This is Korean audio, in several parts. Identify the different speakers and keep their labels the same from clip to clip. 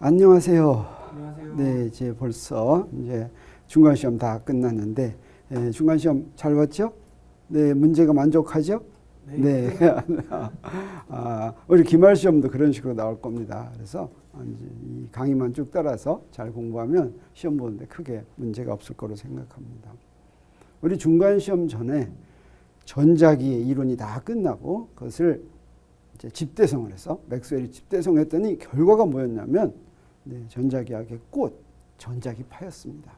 Speaker 1: 안녕하세요.
Speaker 2: 안녕하세요.
Speaker 1: 네, 이제 벌써 중간 시험 다 끝났는데 중간 시험 잘 봤죠? 네, 문제가 만족하죠? 네. 우리 기말 시험도 그런 식으로 나올 겁니다. 그래서 이제 이 강의만 쭉 따라서 잘 공부하면 시험 보는데 크게 문제가 없을 거로 생각합니다. 우리 중간 시험 전에 전자기의 이론이 다 끝나고 그것을 이제 집대성을 해서 맥스웰이 집대성했더니 결과가 뭐였냐면 전자기학의 꽃, 전자기파였습니다.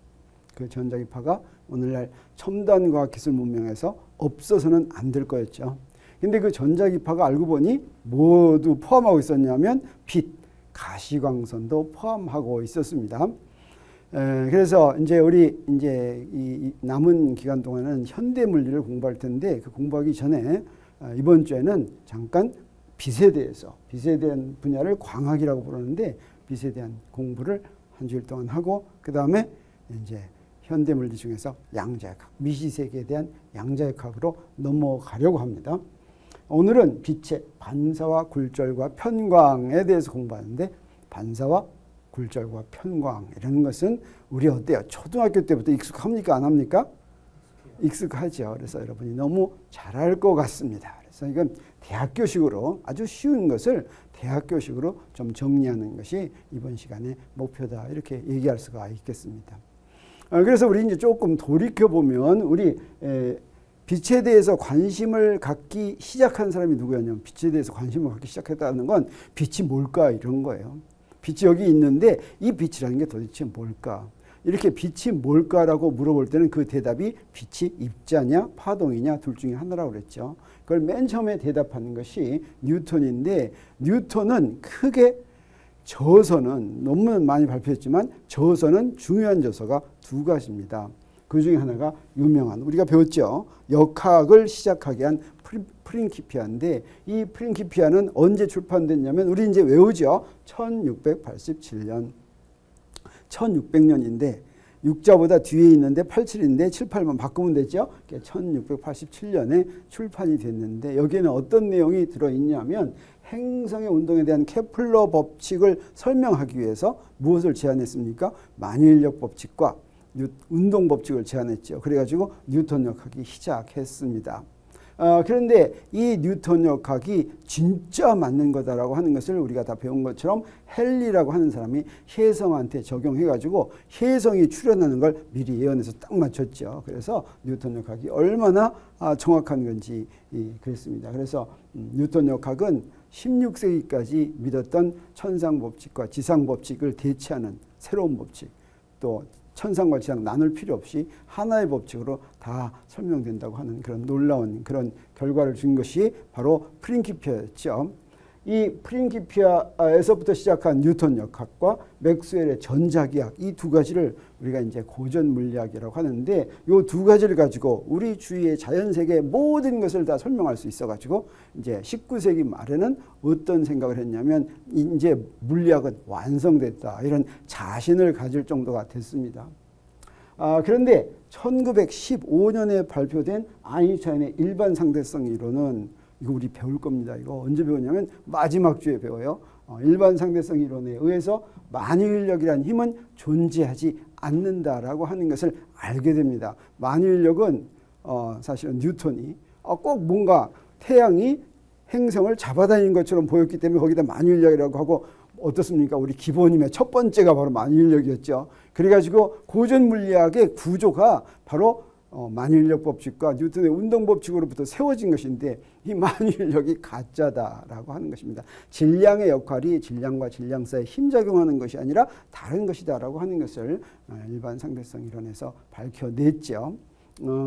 Speaker 1: 그 전자기파가 오늘날 첨단 과학기술 문명에서 없어서는 안 될 거였죠. 근데 그 전자기파가 알고 보니 모두 포함하고 있었냐면 빛, 가시광선도 포함하고 있었습니다. 그래서 이제 우리 이 남은 기간 동안은 현대 물리를 공부할 텐데 그 공부하기 전에 이번 주에는 잠깐 빛에 대한 분야를 광학이라고 부르는데 빛에 대한 공부를 한 주일 동안 하고 그 다음에 이제 현대 물리 중에서 양자역학, 미시세계에 대한 양자역학으로 넘어가려고 합니다. 오늘은 빛의 반사와 굴절과 편광에 대해서 공부하는데 반사와 굴절과 편광이라는 것은 우리 어때요? 초등학교 때부터 익숙합니까? 안 합니까? 익숙하죠. 그래서 여러분이 너무 잘할 것 같습니다. 그래서 이건 대학교식으로 아주 쉬운 것을 대학교식으로 좀 정리하는 것이 이번 시간의 목표다. 이렇게 얘기할 수가 있겠습니다. 그래서 우리 이제 조금 돌이켜보면 우리 빛에 대해서 관심을 갖기 시작한 사람이 누구였냐면 빛에 대해서 관심을 갖기 시작했다는 건 빛이 뭘까 이런 거예요. 빛이 여기 있는데 이 빛이라는 게 도대체 뭘까? 이렇게 빛이 뭘까라고 물어볼 때는 그 대답이 빛이 입자냐 파동이냐 둘 중에 하나라고 그랬죠. 그걸 맨 처음에 대답하는 것이 뉴턴인데 뉴턴은 크게 저서는 논문 많이 발표했지만 저서는 중요한 저서가 두 가지입니다. 그 중에 하나가 유명한 우리가 배웠죠. 역학을 시작하게 한 프린키피아인데 이 프린키피아는 언제 출판됐냐면 우리 이제 외우죠. 1687년 1600년인데 6자보다 뒤에 있는데 87인데 7, 8만 바꾸면 되죠. 1687년에 출판이 됐는데 여기에는 어떤 내용이 들어있냐면 행성의 운동에 대한 케플러 법칙을 설명하기 위해서 무엇을 제안했습니까? 만유인력 법칙과 운동 법칙을 제안했죠. 그래가지고 뉴턴 역학이 시작했습니다. 그런데 이 뉴턴 역학이 진짜 맞는 거다라고 하는 것을 우리가 다 배운 것처럼 헨리라고 하는 사람이 혜성한테 적용해가지고 혜성이 출현하는 걸 미리 예언해서 딱 맞췄죠. 그래서 뉴턴 역학이 얼마나 정확한 건지 그랬습니다. 그래서 뉴턴 역학은 16세기까지 믿었던 천상 법칙과 지상 법칙을 대체하는 새로운 법칙 또 천상과 지상 나눌 필요 없이 하나의 법칙으로 다 설명된다고 하는 그런 놀라운 그런 결과를 준 것이 바로 프린키피아였죠. 이 프린키피아에서부터 시작한 뉴턴 역학과 맥스웰의 전자기학 이 두 가지를 우리가 이제 고전 물리학이라고 하는데 이 두 가지를 가지고 우리 주위의 자연 세계 모든 것을 다 설명할 수 있어 가지고 이제 19세기 말에는 어떤 생각을 했냐면 이제 물리학은 완성됐다 이런 자신을 가질 정도가 됐습니다. 그런데 1915년에 발표된 아인슈타인의 일반 상대성 이론은 이거 우리 배울 겁니다. 이거 언제 배우냐면 마지막 주에 배워요. 일반 상대성 이론에 의해서 만유인력이라는 힘은 존재하지 않는다라고 하는 것을 알게 됩니다. 만유인력은 사실은 뉴턴이 꼭 뭔가 태양이 행성을 잡아다니는 것처럼 보였기 때문에 거기다 만유인력이라고 하고 어떻습니까? 우리 기본임의 첫 번째가 바로 만유인력이었죠. 그래가지고 고전 물리학의 구조가 바로 만유인력 법칙과 뉴턴의 운동 법칙으로부터 세워진 것인데 이 만유인력이 가짜다라고 하는 것입니다. 질량의 역할이 질량과 질량 사이에 힘작용하는 것이 아니라 다른 것이다라고 하는 것을 일반 상대성 이론에서 밝혀냈죠.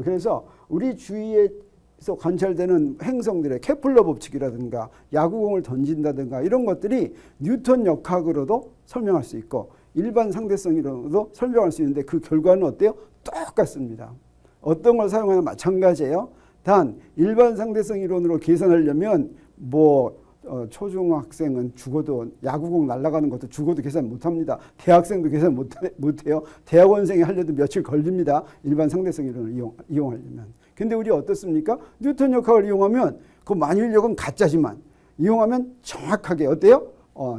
Speaker 1: 그래서 우리 주위에서 관찰되는 행성들의 케플러 법칙이라든가 야구공을 던진다든가 이런 것들이 뉴턴 역학으로도 설명할 수 있고 일반 상대성 이론으로도 설명할 수 있는데 그 결과는 어때요? 똑같습니다. 어떤 걸 사용하나 마찬가지예요. 단 일반 상대성 이론으로 계산하려면 초중학생은 죽어도 야구공 날아가는 것도 죽어도 계산 못합니다. 대학생도 계산 못해요. 대학원생이 하려도 며칠 걸립니다. 일반 상대성 이론을 이용하려면. 근데 우리 어떻습니까? 뉴턴 역학을 이용하면 그 만유인력은 가짜지만 이용하면 정확하게 어때요?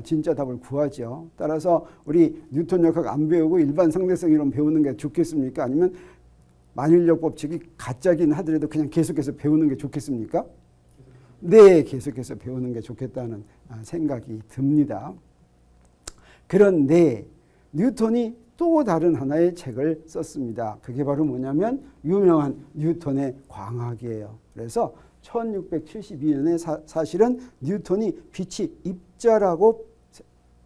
Speaker 1: 진짜 답을 구하죠. 따라서 우리 뉴턴 역학 안 배우고 일반 상대성 이론 배우는 게 좋겠습니까? 아니면 만일력 법칙이 가짜긴 하더라도 그냥 계속해서 배우는 게 좋겠습니까? 네, 계속해서 배우는 게 좋겠다는 생각이 듭니다. 그런데 뉴턴이 또 다른 하나의 책을 썼습니다. 그게 바로 뭐냐면 유명한 뉴턴의 광학이에요. 그래서 1672년에 사실은 뉴턴이 빛이 입자라고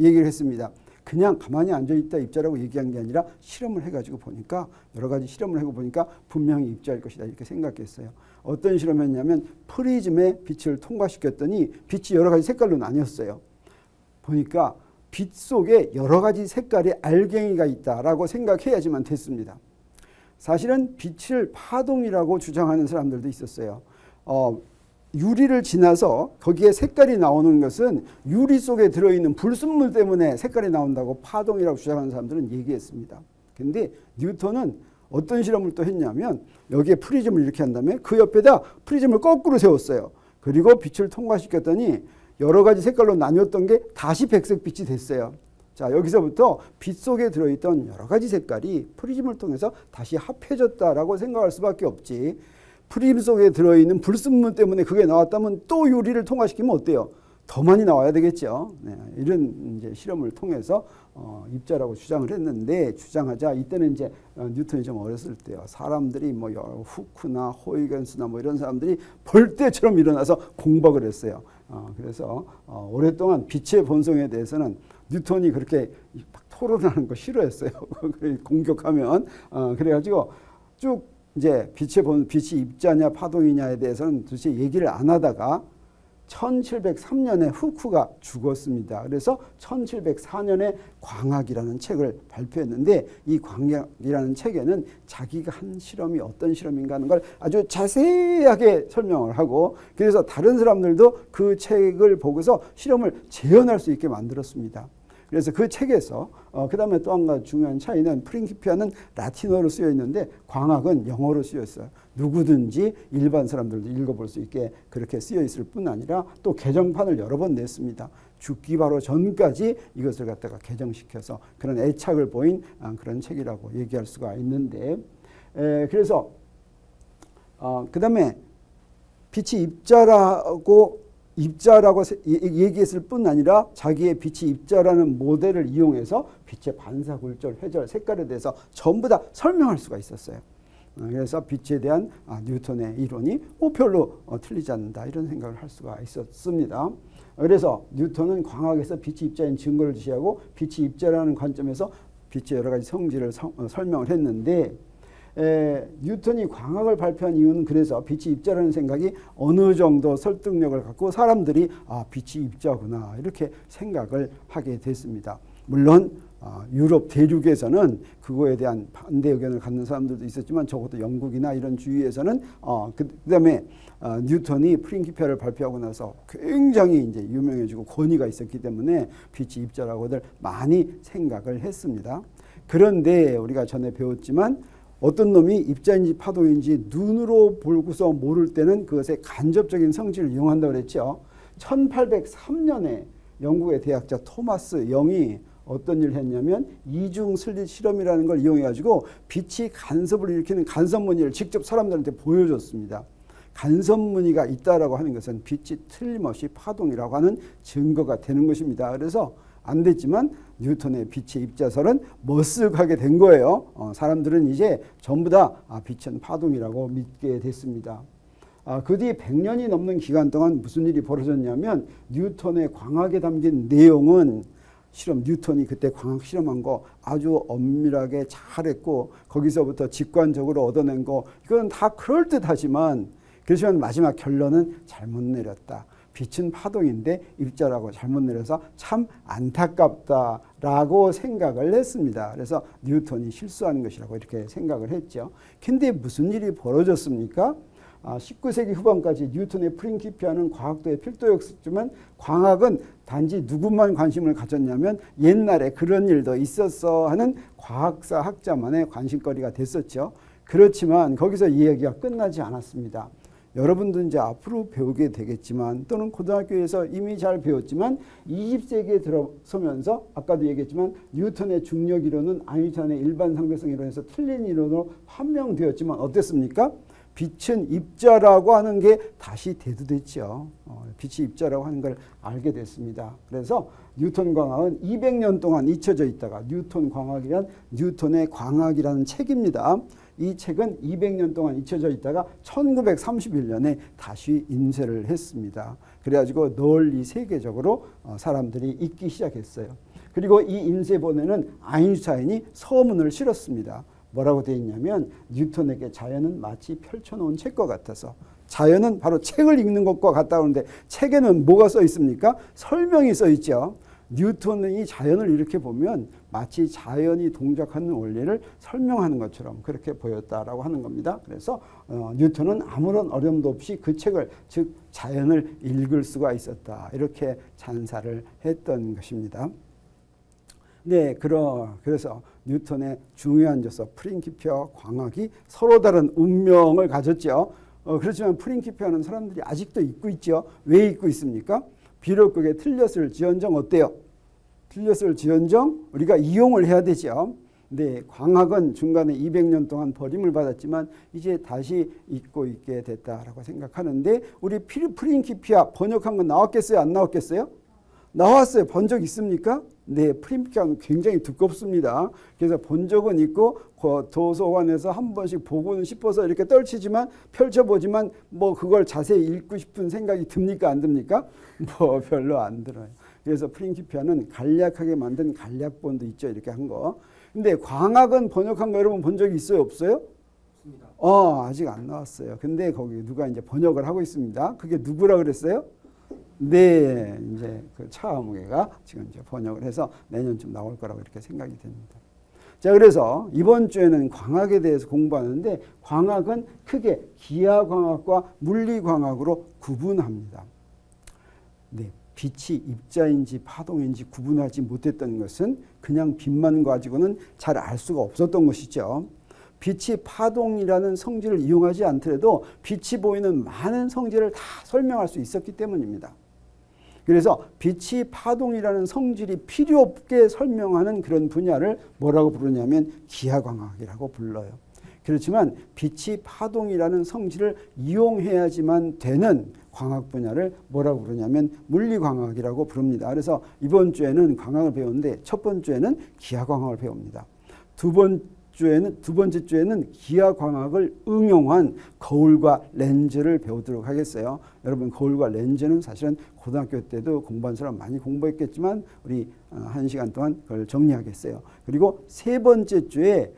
Speaker 1: 얘기를 했습니다. 그냥 가만히 앉아있다 입자라고 얘기한 게 아니라 실험을 해가지고 보니까 여러 가지 실험을 해보니까 분명히 입자일 것이다 이렇게 생각했어요. 어떤 실험을 했냐면 프리즘에 빛을 통과시켰더니 빛이 여러 가지 색깔로 나뉘었어요. 보니까 빛 속에 여러 가지 색깔의 알갱이가 있다라고 생각해야지만 됐습니다. 사실은 빛을 파동이라고 주장하는 사람들도 있었어요. 유리를 지나서 거기에 색깔이 나오는 것은 유리 속에 들어있는 불순물 때문에 색깔이 나온다고 파동이라고 주장하는 사람들은 얘기했습니다. 근데 뉴턴은 어떤 실험을 또 했냐면 여기에 프리즘을 이렇게 한 다음에 그 옆에다 프리즘을 거꾸로 세웠어요. 그리고 빛을 통과시켰더니 여러 가지 색깔로 나뉘었던 게 다시 백색 빛이 됐어요. 자, 여기서부터 빛 속에 들어있던 여러 가지 색깔이 프리즘을 통해서 다시 합해졌다라고 생각할 수밖에 없지. 프리즘 속에 들어있는 불순물 때문에 그게 나왔다면 또 유리를 통과시키면 어때요? 더 많이 나와야 되겠죠. 네, 이런 이제 실험을 통해서 입자라고 주장을 했는데 주장하자 이때는 이제 뉴턴이 좀 어렸을 때요. 사람들이 뭐 후크나 호이겐스나 뭐 이런 사람들이 벌떼처럼 일어나서 공박을 했어요. 그래서 오랫동안 빛의 본성에 대해서는 뉴턴이 그렇게 토론하는 거 싫어했어요. 공격하면 그래가지고 쭉 이제 빛이 입자냐 파동이냐에 대해서는 도대체 얘기를 안 하다가 1703년에 후크가 죽었습니다. 그래서 1704년에 광학이라는 책을 발표했는데 이 광학이라는 책에는 자기가 한 실험이 어떤 실험인가 하는 걸 아주 자세하게 설명을 하고 그래서 다른 사람들도 그 책을 보고서 실험을 재현할 수 있게 만들었습니다. 그래서 그 책에서 그 다음에 또 한 가지 중요한 차이는 프린키피아는 라틴어로 쓰여 있는데 광학은 영어로 쓰여 있어요. 누구든지 일반 사람들도 읽어볼 수 있게 그렇게 쓰여 있을 뿐 아니라 또 개정판을 여러 번 냈습니다. 죽기 바로 전까지 이것을 갖다가 개정시켜서 그런 애착을 보인 그런 책이라고 얘기할 수가 있는데 그래서 그 다음에 빛이 입자라고 얘기했을 뿐 아니라 자기의 빛이 입자라는 모델을 이용해서 빛의 반사, 굴절, 회절, 색깔에 대해서 전부 다 설명할 수가 있었어요. 그래서 빛에 대한 뉴턴의 이론이 별로 틀리지 않는다 이런 생각을 할 수가 있었습니다. 그래서 뉴턴은 광학에서 빛이 입자인 증거를 제시하고 빛이 입자라는 관점에서 빛의 여러 가지 성질을 설명을 했는데 뉴턴이 광학을 발표한 이유는 그래서 빛이 입자라는 생각이 어느 정도 설득력을 갖고 사람들이 빛이 입자구나 이렇게 생각을 하게 됐습니다. 물론 유럽 대륙에서는 그거에 대한 반대 의견을 갖는 사람들도 있었지만 적어도 영국이나 이런 주위에서는 그다음에 뉴턴이 프린키피아를 발표하고 나서 굉장히 이제 유명해지고 권위가 있었기 때문에 빛이 입자라고들 많이 생각을 했습니다. 그런데 우리가 전에 배웠지만 어떤 놈이 입자인지 파동인지 눈으로 보고서 모를 때는 그것의 간접적인 성질을 이용한다고 그랬죠. 1803년에 영국의 대학자 토마스 영이 어떤 일을 했냐면 이중 슬릿 실험이라는 걸 이용해가지고 빛이 간섭을 일으키는 간섭무늬를 직접 사람들한테 보여줬습니다. 간섭무늬가 있다라고 하는 것은 빛이 틀림없이 파동이라고 하는 증거가 되는 것입니다. 그래서 안 됐지만 뉴턴의 빛의 입자설은 머쓱하게 된 거예요. 사람들은 이제 전부 다 빛은 파동이라고 믿게 됐습니다. 그 뒤 100년이 넘는 기간 동안 무슨 일이 벌어졌냐면 뉴턴의 광학에 담긴 내용은 뉴턴이 그때 광학 실험한 거 아주 엄밀하게 잘했고 거기서부터 직관적으로 얻어낸 거 이건 다 그럴듯하지만 그렇지만 마지막 결론은 잘못 내렸다. 빛은 파동인데 입자라고 잘못 내려서 참 안타깝다라고 생각을 했습니다. 그래서 뉴턴이 실수한 것이라고 이렇게 생각을 했죠. 근데 무슨 일이 벌어졌습니까? 19세기 후반까지 뉴턴의 프린키피아는 과학도의 필도였지만 광학은 단지 누구만 관심을 가졌냐면 옛날에 그런 일도 있었어 하는 과학사 학자만의 관심거리가 됐었죠. 그렇지만 거기서 이야기가 끝나지 않았습니다. 여러분도 이제 앞으로 배우게 되겠지만 또는 고등학교에서 이미 잘 배웠지만 20세기에 들어서면서 아까도 얘기했지만 뉴턴의 중력 이론은 아인슈타인의 일반 상대성 이론에서 틀린 이론으로 판명되었지만 어땠습니까? 빛은 입자라고 하는 게 다시 대두됐죠. 빛이 입자라고 하는 걸 알게 됐습니다. 그래서 뉴턴 광학은 200년 동안 잊혀져 있다가 뉴턴 광학이란 뉴턴의 광학이라는 책입니다. 이 책은 200년 동안 잊혀져 있다가 1931년에 다시 인쇄를 했습니다. 그래가지고 널리 세계적으로 사람들이 읽기 시작했어요. 그리고 이 인쇄본에는 아인슈타인이 서문을 실었습니다. 뭐라고 되어 있냐면 뉴턴에게 자연은 마치 펼쳐놓은 책과 같아서 자연은 바로 책을 읽는 것과 같다는데 책에는 뭐가 써 있습니까? 설명이 써 있죠. 뉴턴이 자연을 이렇게 보면 마치 자연이 동작하는 원리를 설명하는 것처럼 그렇게 보였다라고 하는 겁니다. 그래서 뉴턴은 아무런 어려움도 없이 그 책을 즉 자연을 읽을 수가 있었다. 이렇게 찬사를 했던 것입니다. 네, 그래서 뉴턴의 중요한 저서 프린키피아와 광학이 서로 다른 운명을 가졌죠. 그렇지만 프린키피아는 사람들이 아직도 잊고 있죠. 왜 잊고 있습니까? 비록 그게 틀렸을지언정 어때요? 틀렸을지언정 우리가 이용을 해야 되죠. 네, 광학은 중간에 200년 동안 버림을 받았지만 이제 다시 잊고 있게 됐다라고 생각하는데 우리 프린키피아 번역한 건 나왔겠어요? 안 나왔겠어요? 나왔어요. 본 적 있습니까? 네, 프린키피아는 굉장히 두껍습니다. 그래서 본 적은 있고 도서관에서 한 번씩 보고는 싶어서 이렇게 떨치지만 펼쳐보지만 뭐 그걸 자세히 읽고 싶은 생각이 듭니까? 안 듭니까? 뭐 별로 안 들어요. 그래서 프린키피아는 간략하게 만든 간략본도 있죠. 이렇게 한 거. 근데 광학은 번역한 거 여러분 본 적이 있어요? 없어요?
Speaker 2: 없습니다.
Speaker 1: 아직 안 나왔어요. 근데 거기 누가 이제 번역을 하고 있습니다. 그게 누구라 그랬어요? 네, 이제 그 차무개가 지금 이제 번역을 해서 내년쯤 나올 거라고 이렇게 생각이 됩니다. 자, 그래서 이번 주에는 광학에 대해서 공부하는데 광학은 크게 기하광학과 물리광학으로 구분합니다. 네, 빛이 입자인지 파동인지 구분하지 못했던 것은 그냥 빛만 가지고는 잘 알 수가 없었던 것이죠. 빛이 파동이라는 성질을 이용하지 않더라도 빛이 보이는 많은 성질을 다 설명할 수 있었기 때문입니다. 그래서 빛이 파동이라는 성질이 필요 없게 설명하는 그런 분야를 뭐라고 부르냐면 기하광학이라고 불러요. 그렇지만 빛이 파동이라는 성질을 이용해야지만 되는 광학 분야를 뭐라고 부르냐면 물리광학이라고 부릅니다. 그래서 이번 주에는 광학을 배우는데 첫 번째는 기하광학을 배웁니다. 두 번째 주에는 기하광학을 응용한 거울과 렌즈를 배우도록 하겠어요. 여러분 거울과 렌즈는 사실은 고등학교 때도 공부한 사람 많이 공부했겠지만 우리 1시간 동안 그걸 정리하겠어요. 그리고 세 번째 주에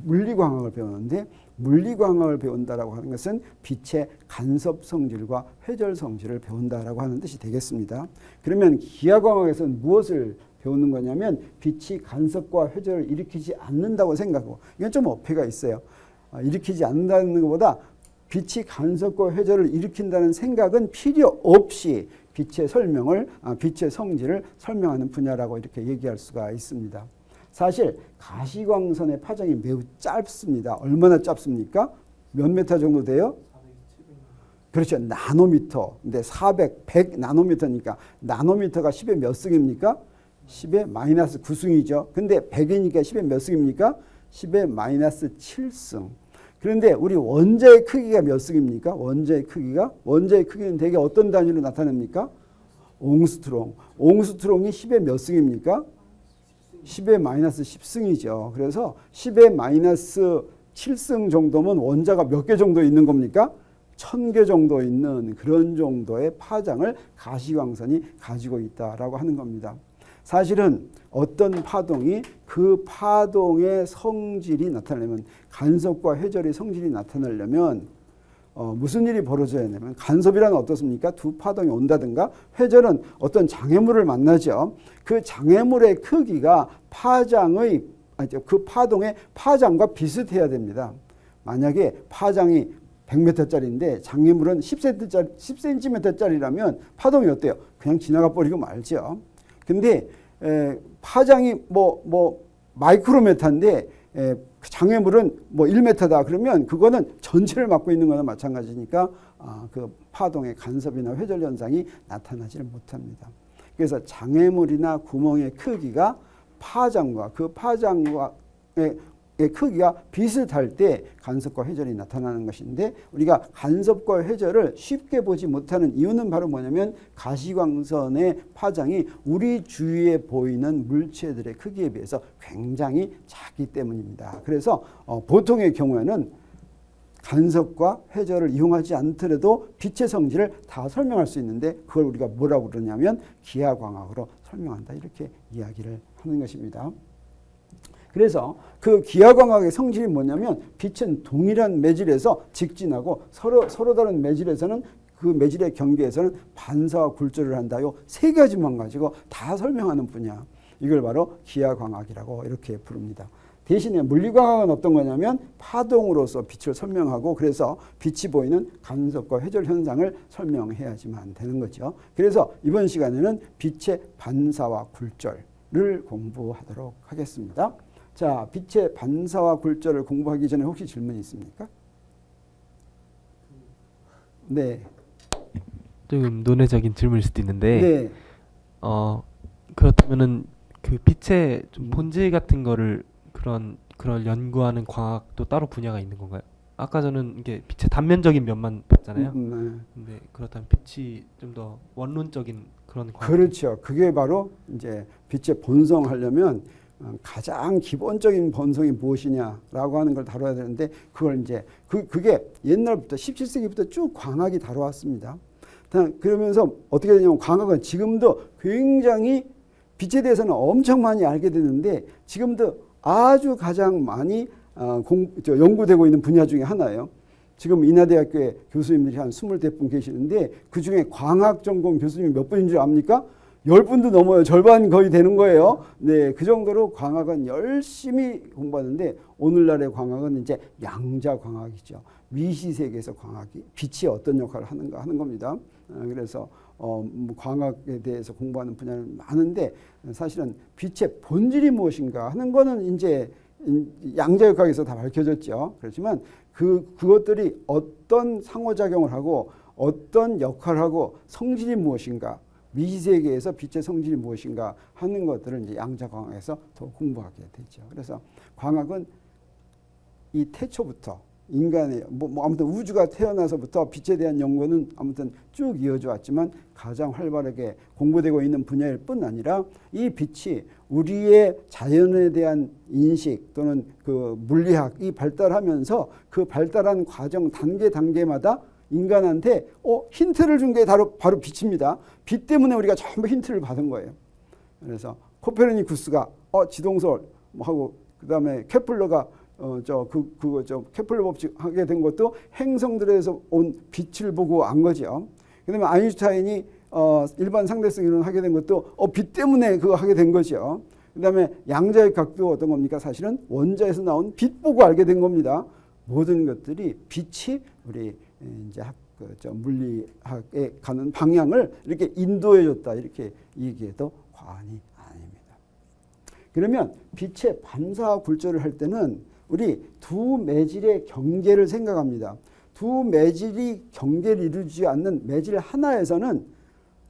Speaker 1: 물리광학을 배우는데 물리광학을 배운다라고 하는 것은 빛의 간섭 성질과 회절 성질을 배운다라고 하는 뜻이 되겠습니다. 그러면 기하광학에서는 무엇을 배우는 거냐면 빛이 간섭과 회절을 일으키지 않는다고 생각하고 이건 좀 어폐가 있어요. 일으키지 않는다는 것보다 빛이 간섭과 회절을 일으킨다는 생각은 필요 없이 빛의 성질을 설명하는 분야라고 이렇게 얘기할 수가 있습니다. 사실 가시광선의 파장이 매우 짧습니다. 얼마나 짧습니까? 몇 메타 정도 돼요?
Speaker 2: 400, 700.
Speaker 1: 그렇죠. 나노미터. 근데 400, 100 나노미터니까 나노미터가 10의 몇 승입니까? 10의 마이너스 9승이죠. 근데 100이니까 10의 몇 승입니까? 10의 마이너스 7승. 그런데 우리 원자의 크기가 몇 승입니까? 원자의 크기는 대개 어떤 단위로 나타납니까? 옹스트롱. 옹스트롱이 10의 몇 승입니까? 10의 마이너스 10승이죠. 그래서 10의 마이너스 7승 정도면 원자가 몇 개 정도 있는 겁니까? 1000개 정도 있는 그런 정도의 파장을 가시광선이 가지고 있다라고 하는 겁니다. 사실은 어떤 파동이 그 파동의 성질이 나타나려면 간섭과 회절의 성질이 나타나려면 무슨 일이 벌어져야 하냐면 간섭이란 어떻습니까? 두 파동이 온다든가 회절은 어떤 장애물을 만나죠. 그 장애물의 크기가 그 파동의 파장과 비슷해야 됩니다. 만약에 파장이 100m짜리인데 장애물은 10cm짜리라면 파동이 어때요? 그냥 지나가 버리고 말죠. 근데 파장이 마이크로메타인데 장애물은 뭐 1m다 그러면 그거는 전체를 막고 있는 거나 마찬가지니까 그 파동의 간섭이나 회절 현상이 나타나지를 못합니다. 그래서 장애물이나 구멍의 크기가 파장과 그 파장과의 크기가 비슷할 때 간섭과 회절이 나타나는 것인데 우리가 간섭과 회절을 쉽게 보지 못하는 이유는 바로 뭐냐면 가시광선의 파장이 우리 주위에 보이는 물체들의 크기에 비해서 굉장히 작기 때문입니다. 그래서 보통의 경우에는 간섭과 회절을 이용하지 않더라도 빛의 성질을 다 설명할 수 있는데 그걸 우리가 뭐라고 그러냐면 기하광학으로 설명한다 이렇게 이야기를 하는 것입니다. 그래서 그 기하광학의 성질이 뭐냐면 빛은 동일한 매질에서 직진하고 서로 다른 매질에서는 그 매질의 경계에서는 반사와 굴절을 한다. 요 세 가지만 가지고 다 설명하는 분야. 이걸 바로 기하광학이라고 이렇게 부릅니다. 대신에 물리광학은 어떤 거냐면 파동으로서 빛을 설명하고 그래서 빛이 보이는 간섭과 회절 현상을 설명해야지만 되는 거죠. 그래서 이번 시간에는 빛의 반사와 굴절을 공부하도록 하겠습니다. 자, 빛의 반사와 굴절을 공부하기 전에 혹시 질문 있습니까? 네.
Speaker 3: 조금 논외적인 질문일 수도 있는데,
Speaker 1: 네.
Speaker 3: 그렇다면은 그 빛의 좀 본질 같은 거를 그런 연구하는 광학도 따로 분야가 있는 건가요? 아까 저는 이게 빛의 단면적인 면만 봤잖아요.
Speaker 1: 네.
Speaker 3: 근데 그렇다면 빛이 좀 더 원론적인 그런 광학.
Speaker 1: 그렇죠. 그게 바로 이제 빛의 본성하려면 가장 기본적인 본성이 무엇이냐라고 하는 걸 다뤄야 되는데 그걸 이제 그게 옛날부터 17세기부터 쭉 광학이 다뤄왔습니다. 그러면서 어떻게 되냐면 광학은 지금도 굉장히 빛에 대해서는 엄청 많이 알게 되는데 지금도 아주 가장 많이 연구되고 있는 분야 중에 하나예요. 지금 인하대학교에 교수님들이 한 20대 계시는데 그중에 광학 전공 교수님이 몇 분인 줄 압니까? 10분도 넘어요. 절반 거의 되는 거예요. 네, 그 정도로 광학은 열심히 공부하는데 오늘날의 광학은 이제 양자 광학이죠. 미시 세계에서 광학이 빛이 어떤 역할을 하는가 하는 겁니다. 그래서 광학에 대해서 공부하는 분야는 많은데 사실은 빛의 본질이 무엇인가 하는 거는 이제 양자역학에서 다 밝혀졌죠. 그렇지만 그것들이 어떤 상호작용을 하고 어떤 역할을 하고 성질이 무엇인가 미시세계에서 빛의 성질이 무엇인가 하는 것들을 이제 양자광학에서 더 공부하게 되죠. 그래서 광학은 이 태초부터 인간의 아무튼 우주가 태어나서부터 빛에 대한 연구는 아무튼 쭉 이어져 왔지만 가장 활발하게 공부되고 있는 분야일 뿐 아니라 이 빛이 우리의 자연에 대한 인식 또는 그 물리학이 발달하면서 그 발달한 과정 단계마다 인간한테 힌트를 준 게 바로 빛입니다. 빛 때문에 우리가 전부 힌트를 받은 거예요. 그래서 코페르니쿠스가 지동설 하고 그다음에 케플러가 케플러 법칙 하게 된 것도 행성들에서 온 빛을 보고 안 거죠. 그다음에 아인슈타인이 일반 상대성 이론 하게 된 것도 빛 때문에 그거 하게 된 거죠. 그다음에 양자역학도 어떤 겁니까? 사실은 원자에서 나온 빛 보고 알게 된 겁니다. 모든 것들이 빛이 우리 이제 물리학에 가는 방향을 이렇게 인도해줬다 이렇게 얘기해도 과언이 아닙니다. 그러면 빛의 반사와 굴절을 할 때는 우리 두 매질의 경계를 생각합니다. 두 매질이 경계를 이루지 않는 매질 하나에서는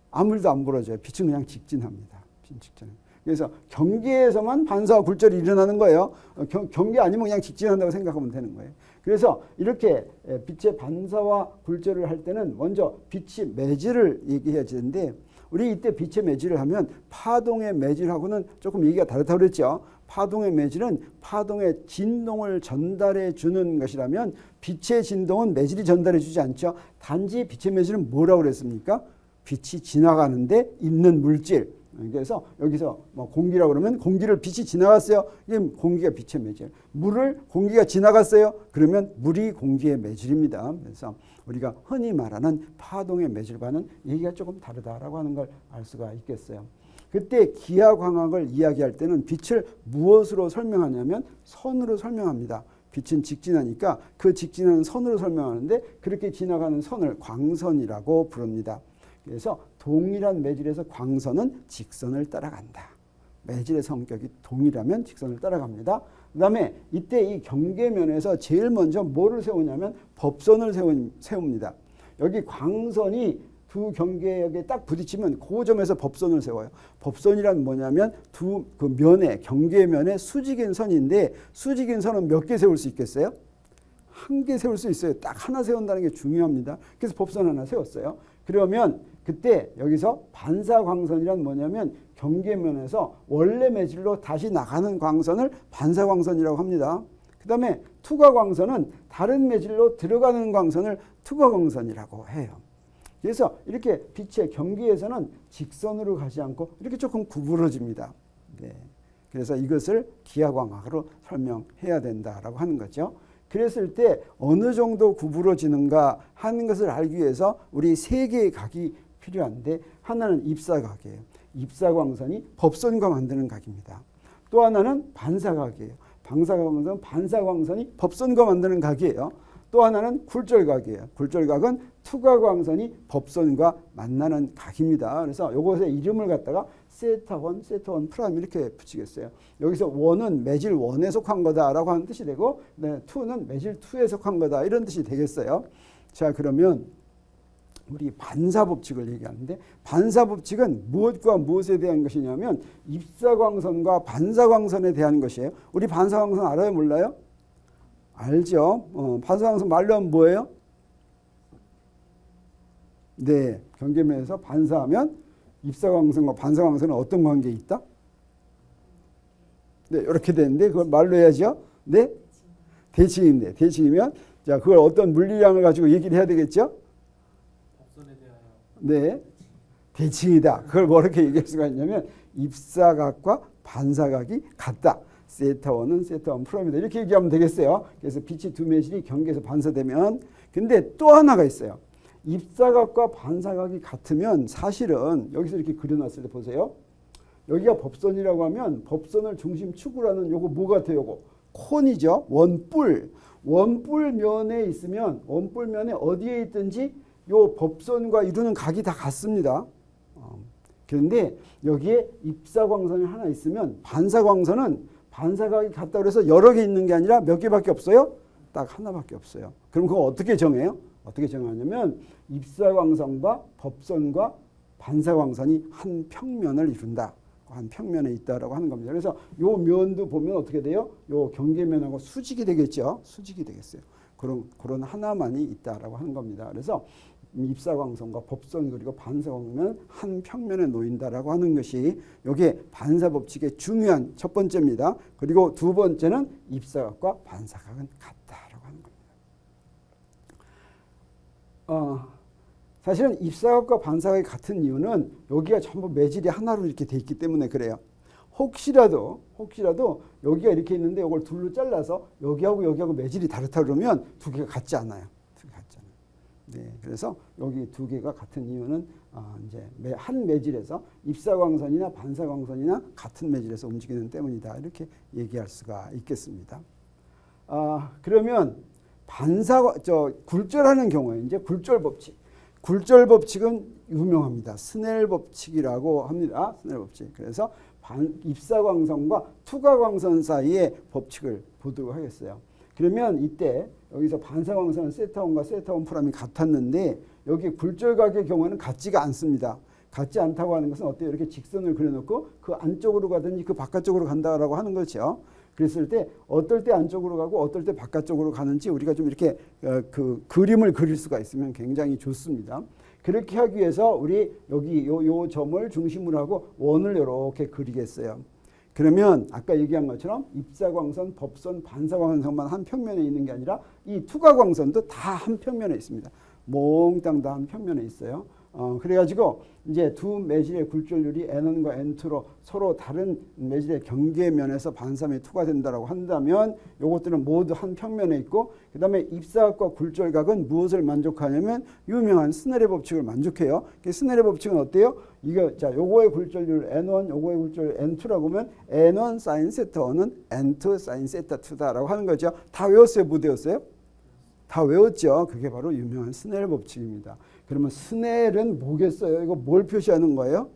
Speaker 1: 아무 일도 안 벌어져요. 빛은 그냥 직진합니다. 그래서 경계에서만 반사와 굴절이 일어나는 거예요. 경계 아니면 그냥 직진한다고 생각하면 되는 거예요. 그래서 이렇게 빛의 반사와 굴절을 할 때는 먼저 빛의 매질을 얘기해야 되는데 우리 이때 빛의 매질을 하면 파동의 매질하고는 조금 얘기가 다르다고 그랬죠. 파동의 매질은 파동의 진동을 전달해 주는 것이라면 빛의 진동은 매질이 전달해 주지 않죠. 단지 빛의 매질은 뭐라고 그랬습니까? 빛이 지나가는데 있는 물질. 그래서 여기서 공기라고 그러면 공기를 빛이 지나갔어요. 이게 공기가 빛의 매질. 물을 공기가 지나갔어요. 그러면 물이 공기의 매질입니다. 그래서 우리가 흔히 말하는 파동의 매질과는 얘기가 조금 다르다라고 하는 걸 알 수가 있겠어요. 그때 기하광학을 이야기할 때는 빛을 무엇으로 설명하냐면 선으로 설명합니다. 빛은 직진하니까 그 직진하는 선으로 설명하는데 그렇게 지나가는 선을 광선이라고 부릅니다. 그래서 동일한 매질에서 광선은 직선을 따라간다. 매질의 성격이 동일하면 직선을 따라갑니다. 그 다음에 이때 이 경계면에서 제일 먼저 뭐를 세우냐면 법선을 세웁니다. 여기 광선이 두 경계역에 딱 부딪히면 그 점에서 법선을 세워요. 법선이란 뭐냐면 두 그 면에 경계면에 수직인 선인데 수직인 선은 몇 개 세울 수 있겠어요? 한 개 세울 수 있어요. 딱 하나 세운다는 게 중요합니다. 그래서 법선 하나 세웠어요. 그러면 그때 여기서 반사광선이란 뭐냐면 경계면에서 원래 매질로 다시 나가는 광선을 반사광선이라고 합니다. 그 다음에 투과광선은 다른 매질로 들어가는 광선을 투과광선이라고 해요. 그래서 이렇게 빛의 경계에서는 직선으로 가지 않고 이렇게 조금 구부러집니다. 네. 그래서 이것을 기하광학으로 설명해야 된다라고 하는 거죠. 그랬을 때 어느 정도 구부러지는가 하는 것을 알기 위해서 우리 세 개의 각이 필요한데 하나는 입사각이에요. 입사광선이 법선과 만드는 각입니다. 또 하나는 반사각이에요. 반사광선은 반사광선이 법선과 만드는 각이에요. 또 하나는 굴절각이에요. 굴절각은 투과광선이 법선과 만나는 각입니다. 그래서 이것의 이름을 갖다가 세타1, 세타1 프라임 이렇게 붙이겠어요. 여기서 1은 매질 1에 속한 거다라고 하는 뜻이 되고 2는 매질 2에 속한 거다 이런 뜻이 되겠어요. 자, 그러면 우리 반사법칙을 얘기하는데 반사법칙은 무엇과 무엇에 대한 것이냐면 입사광선과 반사광선에 대한 것이에요. 우리 반사광선 알아요? 몰라요? 알죠. 반사광선 말로 하면 뭐예요? 네, 경계면에서 반사하면 입사광선과 반사광선은 어떤 관계에 있다? 네, 이렇게 되는데 그걸 말로 해야죠. 네, 대칭인데 대칭이면 자 그걸 어떤 물리량을 가지고 얘기를 해야 되겠죠?
Speaker 2: 법선에 대하여.
Speaker 1: 네, 대칭이다. 그걸 뭐렇게 얘기할 수가 있냐면 입사각과 반사각이 같다. 세타1은 세타1 프라임이다. 이렇게 얘기하면 되겠어요. 그래서 빛이 두 매질이 경계에서 반사되면 근데 또 하나가 있어요. 입사각과 반사각이 같으면 사실은 여기서 이렇게 그려놨을 때 보세요. 여기가 법선이라고 하면 법선을 중심축으로 하는 요거 뭐 같아요? 요거 콘이죠. 원뿔. 원뿔면에 있으면 원뿔면에 어디에 있든지 요 법선과 이루는 각이 다 같습니다. 그런데 여기에 입사광선이 하나 있으면 반사광선은 반사각이 같다고 해서 여러 개 있는 게 아니라 몇 개밖에 없어요? 딱 하나밖에 없어요. 그럼 그거 어떻게 정해요? 어떻게 정하냐면 입사광선과 법선과 반사광선이 한 평면을 이룬다. 한 평면에 있다라고 하는 겁니다. 그래서 요 면도 보면 어떻게 돼요? 요 경계면하고 수직이 되겠죠. 수직이 되겠어요. 그런 하나만이 있다라고 하는 겁니다. 그래서 입사광선과 법선 그리고 반사광선은 한 평면에 놓인다라고 하는 것이 이게 반사법칙의 중요한 첫 번째입니다. 그리고 두 번째는 입사각과 반사각은 같다라고 하는 겁니다. 사실은 입사각과 반사각이 같은 이유는 여기가 전부 매질이 하나로 이렇게 돼 있기 때문에 그래요. 혹시라도 여기가 이렇게 있는데 이걸 둘로 잘라서 여기하고 매질이 다르다 그러면 두 개가 같지 않아요. 네, 그래서 여기 두 개가 같은 이유는 이제 한 매질에서 입사광선이나 반사광선이나 같은 매질에서 움직이는 때문이다. 이렇게 얘기할 수가 있겠습니다. 그러면 굴절하는 경우에 이제 굴절 법칙. 굴절 법칙은 유명합니다. 스넬 법칙이라고 합니다. 스넬 법칙. 그래서 입사광선과 투과광선 사이의 법칙을 보도록 하겠어요. 그러면 이때 여기서 반사광선은 세타1과 세타1 프라임이 같았는데 여기 굴절각의 경우에는 같지가 않습니다. 같지 않다고 하는 것은 어때요? 이렇게 직선을 그려놓고 그 안쪽으로 가든지 그 바깥쪽으로 간다라고 하는 거죠. 그랬을 때 어떨 때 안쪽으로 가고 어떨 때 바깥쪽으로 가는지 우리가 좀 이렇게 그 그림을 그릴 수가 있으면 굉장히 좋습니다. 그렇게 하기 위해서 우리 여기 요 점을 중심으로 하고 원을 이렇게 그리겠어요. 그러면 아까 얘기한 것처럼 입사광선, 법선, 반사광선만 한 평면에 있는 게 아니라 이 투과광선도 다 한 평면에 있습니다. 몽땅 다 한 평면에 있어요. 그래가지고 이제 두 매질의 굴절률이 N1과 N2로 서로 다른 매질의 경계면에서 반사면이 투과된다라고 한다면 요것들은 모두 한 평면에 있고 그 다음에 입사각과 굴절각은 무엇을 만족하냐면 유명한 스넬의 법칙을 만족해요. 스넬의 법칙은 어때요? 요거의 굴절률 N1, 요거의 굴절률 N2라고 하면 N1 사인 세타 1은 N2 사인 세타 2다라고 하는 거죠. 다 외웠어요? 못 외웠어요? 다 외웠죠. 그게 바로 유명한 스넬 법칙입니다. 그러면 스넬은 뭐겠어요? 이거 뭘 표시하는 거예요?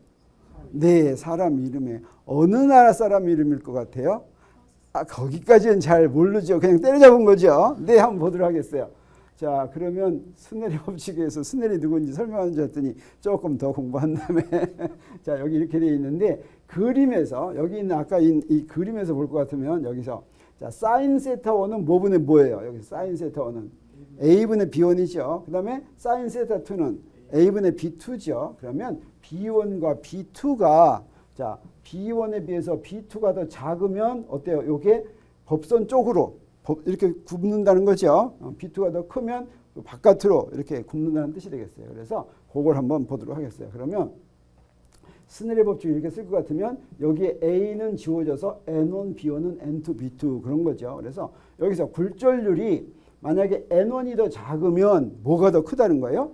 Speaker 1: 네, 사람 이름에 어느 나라 사람 이름일 것 같아요? 거기까지는 잘 모르죠. 그냥 때려잡은 거죠. 네, 한번 보도록 하겠어요. 자, 그러면 스넬의 법칙에서 스넬이 누군지 설명하는 줄 알았더니 조금 더 공부한 다음에 자, 여기 이렇게 되어 있는데 그림에서 여기 있는 아까 이 그림에서 볼 것 같으면 여기서 자, 사인 세타 1은 뭐분의 뭐예요? 여기 사인 세타 1은 A분의 B1이죠. 그 다음에 사인 세타 2는 A분의 B2죠. 그러면 B1과 B2가 자, B1에 비해서 B2가 더 작으면 어때요? 이게 법선 쪽으로 이렇게 굽는다는 거죠. B2가 더 크면 바깥으로 이렇게 굽는다는 뜻이 되겠어요. 그래서 그걸 한번 보도록 하겠어요. 그러면 스넬의 법칙을 이렇게 쓸 것 같으면 여기에 A는 지워져서 N1, B1은 N2, B2 그런 거죠. 그래서 여기서 굴절률이 만약에 N1이 더 작으면 뭐가 더 크다는 거예요?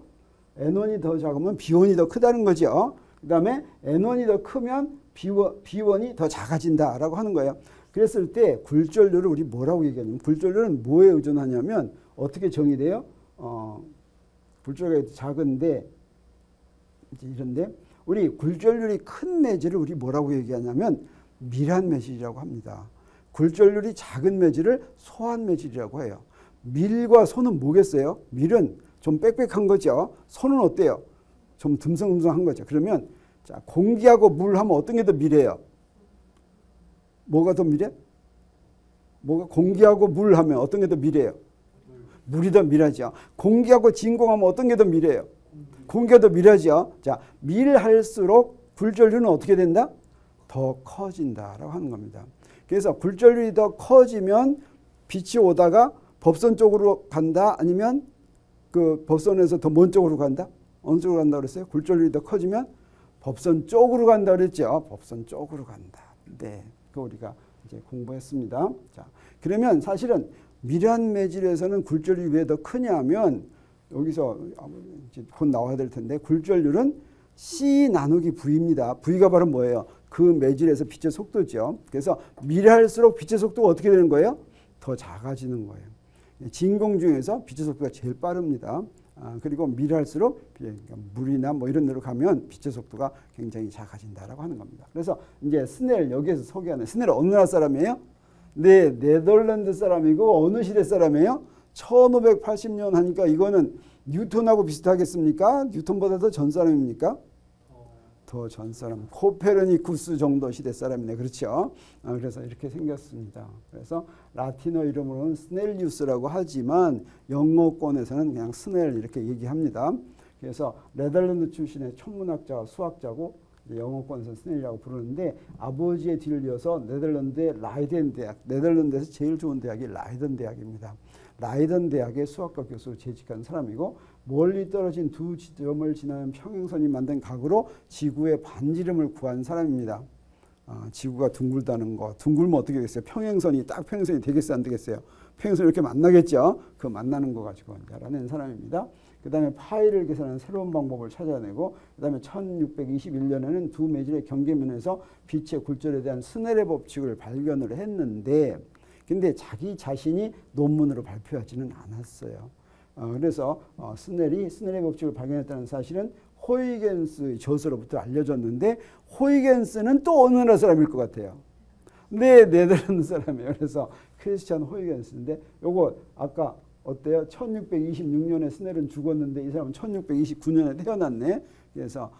Speaker 1: N1이 더 작으면 B1이 더 크다는 거죠. 그 다음에 N1이 더 크면 B1이 더 작아진다라고 하는 거예요. 그랬을 때 굴절률을 우리 뭐라고 얘기하냐면 굴절률은 뭐에 의존하냐면 어떻게 정의돼요? 굴절률이 작은데 이제 이런데 우리 굴절률이 큰 매질을 우리 뭐라고 얘기하냐면 밀한 매질이라고 합니다. 굴절률이 작은 매질을 소한 매질이라고 해요. 밀과 소는 뭐겠어요? 밀은 좀 빽빽한 거죠. 소는 어때요? 좀 듬성듬성한 거죠. 그러면 자, 공기하고 물 하면 어떤 게 더 밀해요? 뭐가 더 밀해? 뭐가 공기하고 물 하면 어떤 게 더 밀해요? 물이 더 밀하죠. 공기하고 진공하면 어떤 게 더 밀해요? 공기가 더 밀하죠. 자, 밀할수록 굴절률은 어떻게 된다? 더 커진다라고 하는 겁니다. 그래서 굴절률이 더 커지면 빛이 오다가 법선 쪽으로 간다? 아니면 그 법선에서 더 먼 쪽으로 간다? 어느 쪽으로 간다 그랬어요? 굴절률이 더 커지면 법선 쪽으로 간다 그랬죠. 법선 쪽으로 간다. 네, 그 우리가 이제 공부했습니다. 자, 그러면 사실은 밀한 매질에서는 굴절률이 왜 더 크냐면 여기서 이제 곧 나와야 될 텐데 굴절률은 C 나누기 V입니다. V가 바로 뭐예요? 그 매질에서 빛의 속도죠. 그래서 밀할수록 빛의 속도가 어떻게 되는 거예요? 더 작아지는 거예요. 진공 중에서 빛의 속도가 제일 빠릅니다. 그리고 밀할수록 그러니까 물이나 뭐 이런 데로 가면 빛의 속도가 굉장히 작아진다라고 하는 겁니다. 그래서 이제 스넬 여기에서 소개하는 스넬은 어느 나라 사람이에요? 네, 네덜란드 사람이고 어느 시대 사람이에요? 1580년 하니까 이거는 뉴턴하고 비슷하겠습니까? 뉴턴보다 더 전 사람입니까? 더 전 사람. 코페르니쿠스 정도 시대 사람이네. 그렇죠? 그래서 이렇게 생겼습니다. 그래서 라틴어 이름으로는 스넬리우스라고 하지만 영어권에서는 그냥 스넬 이렇게 얘기합니다. 그래서 네덜란드 출신의 천문학자, 수학자고 영어권에서는 스넬이라고 부르는데 아버지의 뒤를 이어서 네덜란드의 라이덴 대학, 네덜란드에서 제일 좋은 대학이 라이덴 대학입니다. 라이덴 대학의 수학과 교수로 재직한 사람이고 멀리 떨어진 두 지점을 지나는 평행선이 만든 각으로 지구의 반지름을 구한 사람입니다. 지구가 둥글다는 거. 둥글면 어떻게 되겠어요? 평행선이 딱 평행선이 되겠어요? 안 되겠어요? 평행선이 이렇게 만나겠죠? 그 만나는 거 가지고 알아낸 사람입니다. 그 다음에 파이를 계산하는 새로운 방법을 찾아내고 그 다음에 1621년에는 두 매질의 경계면에서 빛의 굴절에 대한 스넬의 법칙을 발견을 했는데 근데 자기 자신이 논문으로 발표하지는 않았어요. 그래서 스넬의 법칙을 발견했다는 사실은 호이겐스의 저서로부터 알려졌는데 호이겐스는 또 어느 나라 사람일 것 같아요? 네, 네덜란드 사람이에요. 그래서 크리스찬 호이겐스인데 요거 아까 어때요? 1626년에 스넬은 죽었는데 이 사람은 1629년에 태어났네. 그래서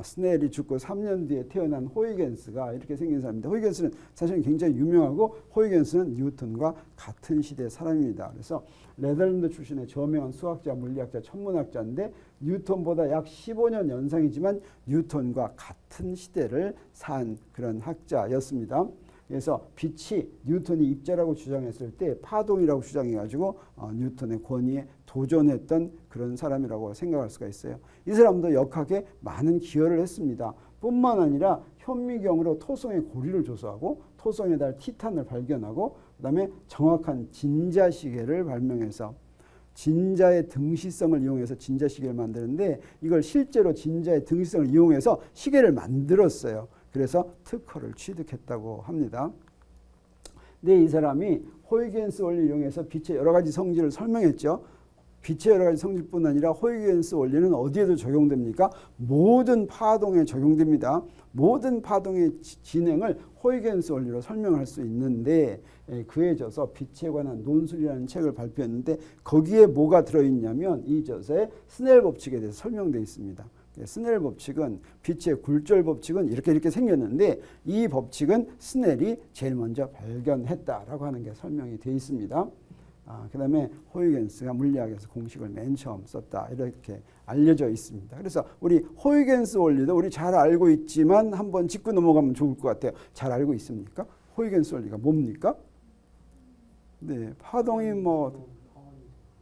Speaker 1: 스넬이 죽고 3년 뒤에 태어난 호이겐스가 이렇게 생긴 사람입니다. 호이겐스는 사실 굉장히 유명하고 호이겐스는 뉴턴과 같은 시대 사람입니다. 그래서 네덜란드 출신의 저명한 수학자, 물리학자, 천문학자인데 뉴턴보다 약 15년 연상이지만 뉴턴과 같은 시대를 산 그런 학자였습니다. 그래서 빛이 뉴턴이 입자라고 주장했을 때 파동이라고 주장해가지고 뉴턴의 권위에 도전했던 그런 사람이라고 생각할 수가 있어요. 이 사람도 역학에 많은 기여를 했습니다. 뿐만 아니라 현미경으로 토성의 고리를 조사하고 토성의 달 티탄을 발견하고 그다음에 정확한 진자시계를 발명해서 진자의 등시성을 이용해서 진자시계를 만드는데 이걸 실제로 진자의 등시성을 이용해서 시계를 만들었어요. 그래서 특허를 취득했다고 합니다. 근데 이 사람이 호이겐스 원리를 이용해서 빛의 여러 가지 성질을 설명했죠. 빛의 여러 가지 성질뿐 아니라 호이겐스 원리는 어디에도 적용됩니까? 모든 파동에 적용됩니다. 모든 파동의 진행을 호이겐스 원리로 설명할 수 있는데 그에 져서 빛에 관한 논술이라는 책을 발표했는데 거기에 뭐가 들어있냐면 이 저서에 스넬 법칙에 대해서 설명되어 있습니다. 스넬 법칙은 빛의 굴절 법칙은 이렇게 생겼는데 이 법칙은 스넬이 제일 먼저 발견했다라고 하는 게 설명이 되어 있습니다. 그 다음에 호이겐스가 물리학에서 공식을 맨 처음 썼다 이렇게 알려져 있습니다. 그래서 우리 호이겐스 원리도 우리 잘 알고 있지만 한번 짚고 넘어가면 좋을 것 같아요. 잘 알고 있습니까? 호이겐스 원리가 뭡니까? 네, 파동이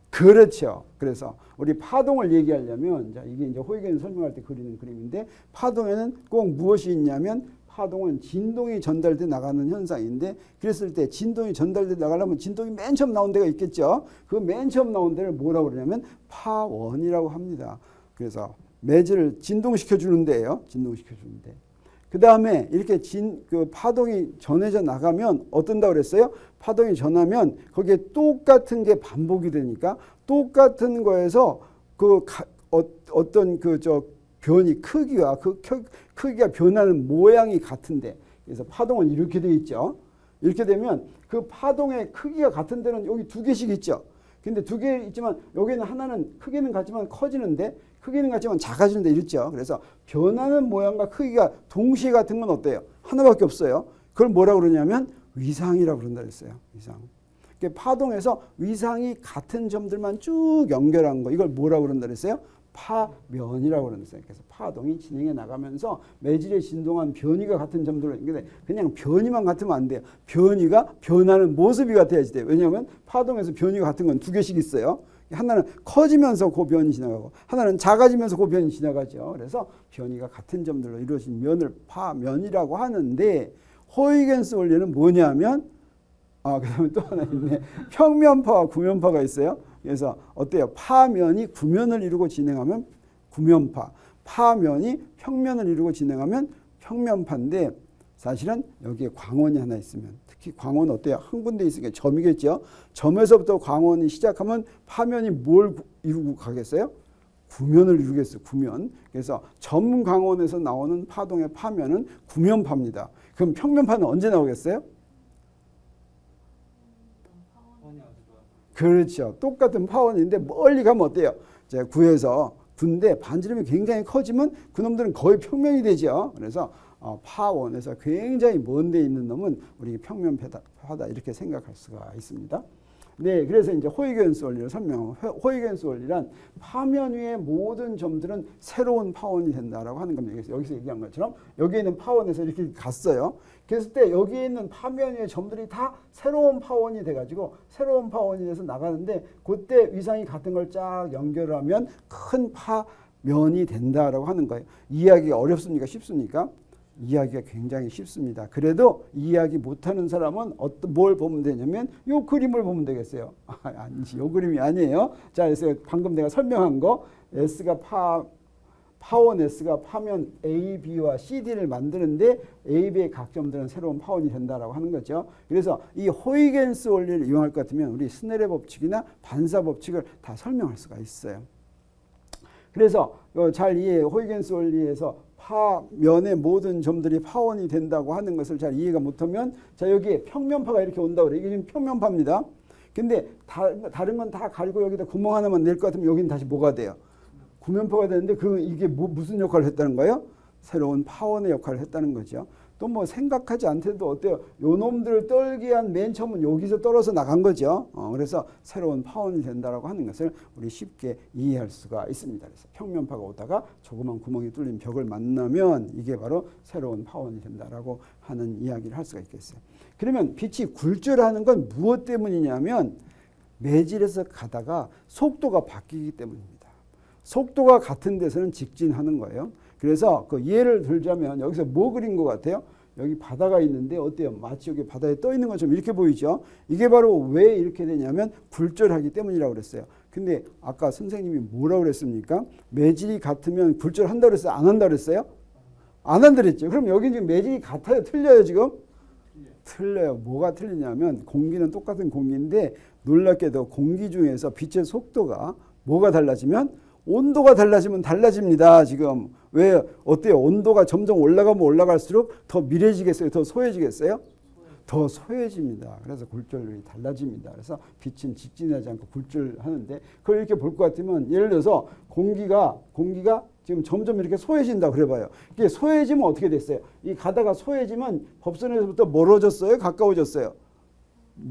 Speaker 1: 그렇죠. 그래서 우리 파동을 얘기하려면 이게 이제 호이겐스 설명할 때 그리는 그림인데 파동에는 꼭 무엇이 있냐면 파동은 진동이 전달돼 나가는 현상인데 그랬을 때 진동이 전달돼 나가려면 진동이 맨 처음 나온 데가 있겠죠. 그 맨 처음 나온 데를 뭐라고 그러냐면 파원이라고 합니다. 그래서 매질을 진동시켜 주는 데예요. 진동시켜 주는 데. 그 다음에 이렇게 그 파동이 전해져 나가면 어떤다 그랬어요? 파동이 전하면 거기에 똑같은 게 반복이 되니까 똑같은 거에서 어떤 변이 크기와 크기가 변하는 모양이 같은데 그래서 파동은 이렇게 돼 있죠. 이렇게 되면 그 파동의 크기가 같은 데는 여기 두 개씩 있죠. 근데 두 개 있지만 여기는 하나는 크기는 같지만 커지는데 크기는 같지만 작아지는데 이렇죠. 그래서 변하는 모양과 크기가 동시에 같은 건 어때요? 하나밖에 없어요. 그걸 뭐라고 그러냐면 위상이라고 그런다 그랬어요. 위상. 파동에서 위상이 같은 점들만 쭉 연결한 거 이걸 뭐라고 그런다 그랬어요? 파면이라고 그러는데 그래서 파동이 진행해 나가면서 매질에 진동한 변이가 같은 점들을 근데 그냥 변이만 같으면 안 돼요. 변이가 변하는 모습이 같아야지 돼요. 왜냐하면 파동에서 변이가 같은 건 두 개씩 있어요. 하나는 커지면서 그 변이 지나가고 하나는 작아지면서 그 변이 지나가죠. 그래서 변이가 같은 점들로 이루어진 면을 파면이라고 하는데 호이겐스 원리는 뭐냐면 그다음에 또 하나 있네. 평면파와 구면파가 있어요. 그래서 어때요? 파면이 구면을 이루고 진행하면 구면파, 파면이 평면을 이루고 진행하면 평면파인데 사실은 여기에 광원이 하나 있으면 특히 광원 어때요? 한 군데 있으니까 점이겠죠. 점에서부터 광원이 시작하면 파면이 뭘 이루고 가겠어요? 구면을 이루겠어요. 구면. 그래서 점 광원에서 나오는 파동의 파면은 구면파입니다. 그럼 평면파는 언제 나오겠어요? 그렇죠. 똑같은 파원인데 멀리 가면 어때요? 이제 구인데 반지름이 굉장히 커지면 그놈들은 거의 평면이 되죠. 그래서 파원에서 굉장히 먼 데 있는 놈은 우리 평면파다 이렇게 생각할 수가 있습니다. 네, 그래서 이제 호이겐스 원리를 설명하면 호이겐스 원리란 파면 위의 모든 점들은 새로운 파원이 된다라고 하는 겁니다. 그래서 여기서 얘기한 것처럼 여기에 있는 파원에서 이렇게 갔어요. 그랬을 때 여기에 있는 파면 위의 점들이 다 새로운 파원이 돼가지고 새로운 파원이 돼서 나가는데 그때 위상이 같은 걸 쫙 연결하면 큰 파면이 된다라고 하는 거예요. 이해하기가 어렵습니까? 쉽습니까? 이해하기가 굉장히 쉽습니다. 그래도 이해하기 못하는 사람은 뭘 보면 되냐면 이 그림을 보면 되겠어요. 아니지, 이 그림이 아니에요. 자, 그래서 방금 내가 설명한 거 S가 파원 S가 파면 A, B와 CD를 만드는데 A, B의 각 점들은 새로운 파원이 된다라고 하는 거죠. 그래서 이 호이겐스 원리를 이용할 것 같으면 우리 스넬의 법칙이나 반사 법칙을 다 설명할 수가 있어요. 그래서 잘 호이겐스 원리에서 파면의 모든 점들이 파원이 된다고 하는 것을 잘 이해가 못하면 자 여기에 평면파가 이렇게 온다고 그래요. 이게 지금 평면파입니다. 근데 다른 건 다 가리고 여기다 구멍 하나만 낼 것 같으면 여기는 다시 뭐가 돼요? 구면파가 되는데 그럼 이게 무슨 역할을 했다는 거예요? 새로운 파원의 역할을 했다는 거죠. 또 뭐 생각하지 않더라도 어때요? 요 놈들을 떨기 위한 맨 처음은 여기서 떨어져 나간 거죠. 그래서 새로운 파원이 된다라고 하는 것을 우리 쉽게 이해할 수가 있습니다. 그래서 평면파가 오다가 조그만 구멍이 뚫린 벽을 만나면 이게 바로 새로운 파원이 된다라고 하는 이야기를 할 수가 있겠어요. 그러면 빛이 굴절하는 건 무엇 때문이냐면 매질에서 가다가 속도가 바뀌기 때문입니다. 속도가 같은 데서는 직진하는 거예요. 그래서 그 예를 들자면 여기서 뭐 그린 것 같아요? 여기 바다가 있는데 어때요? 마치 여기 바다에 떠 있는 것처럼 이렇게 보이죠? 이게 바로 왜 이렇게 되냐면 굴절하기 때문이라고 그랬어요. 근데 아까 선생님이 뭐라고 그랬습니까? 매질이 같으면 굴절한다고 그랬어요? 안 한다고 그랬어요? 안 한다고 그랬죠. 그럼 여기 지금 매질이 같아요? 틀려요 지금? 틀려요. 뭐가 틀리냐면 공기는 똑같은 공기인데 놀랍게도 공기 중에서 빛의 속도가 뭐가 달라지면? 온도가 달라지면 달라집니다. 지금 왜 어때요? 온도가 점점 올라가면 올라갈수록 더 미래지겠어요? 더 소해지겠어요? 더 소해집니다. 그래서 굴절률이 달라집니다. 그래서 빛은 직진하지 않고 굴절하는데 그걸 이렇게 볼 것 같으면 예를 들어서 공기가 지금 점점 이렇게 소해진다 그래봐요. 이게 소해지면 어떻게 됐어요? 이 가다가 소해지면 법선에서부터 멀어졌어요? 가까워졌어요?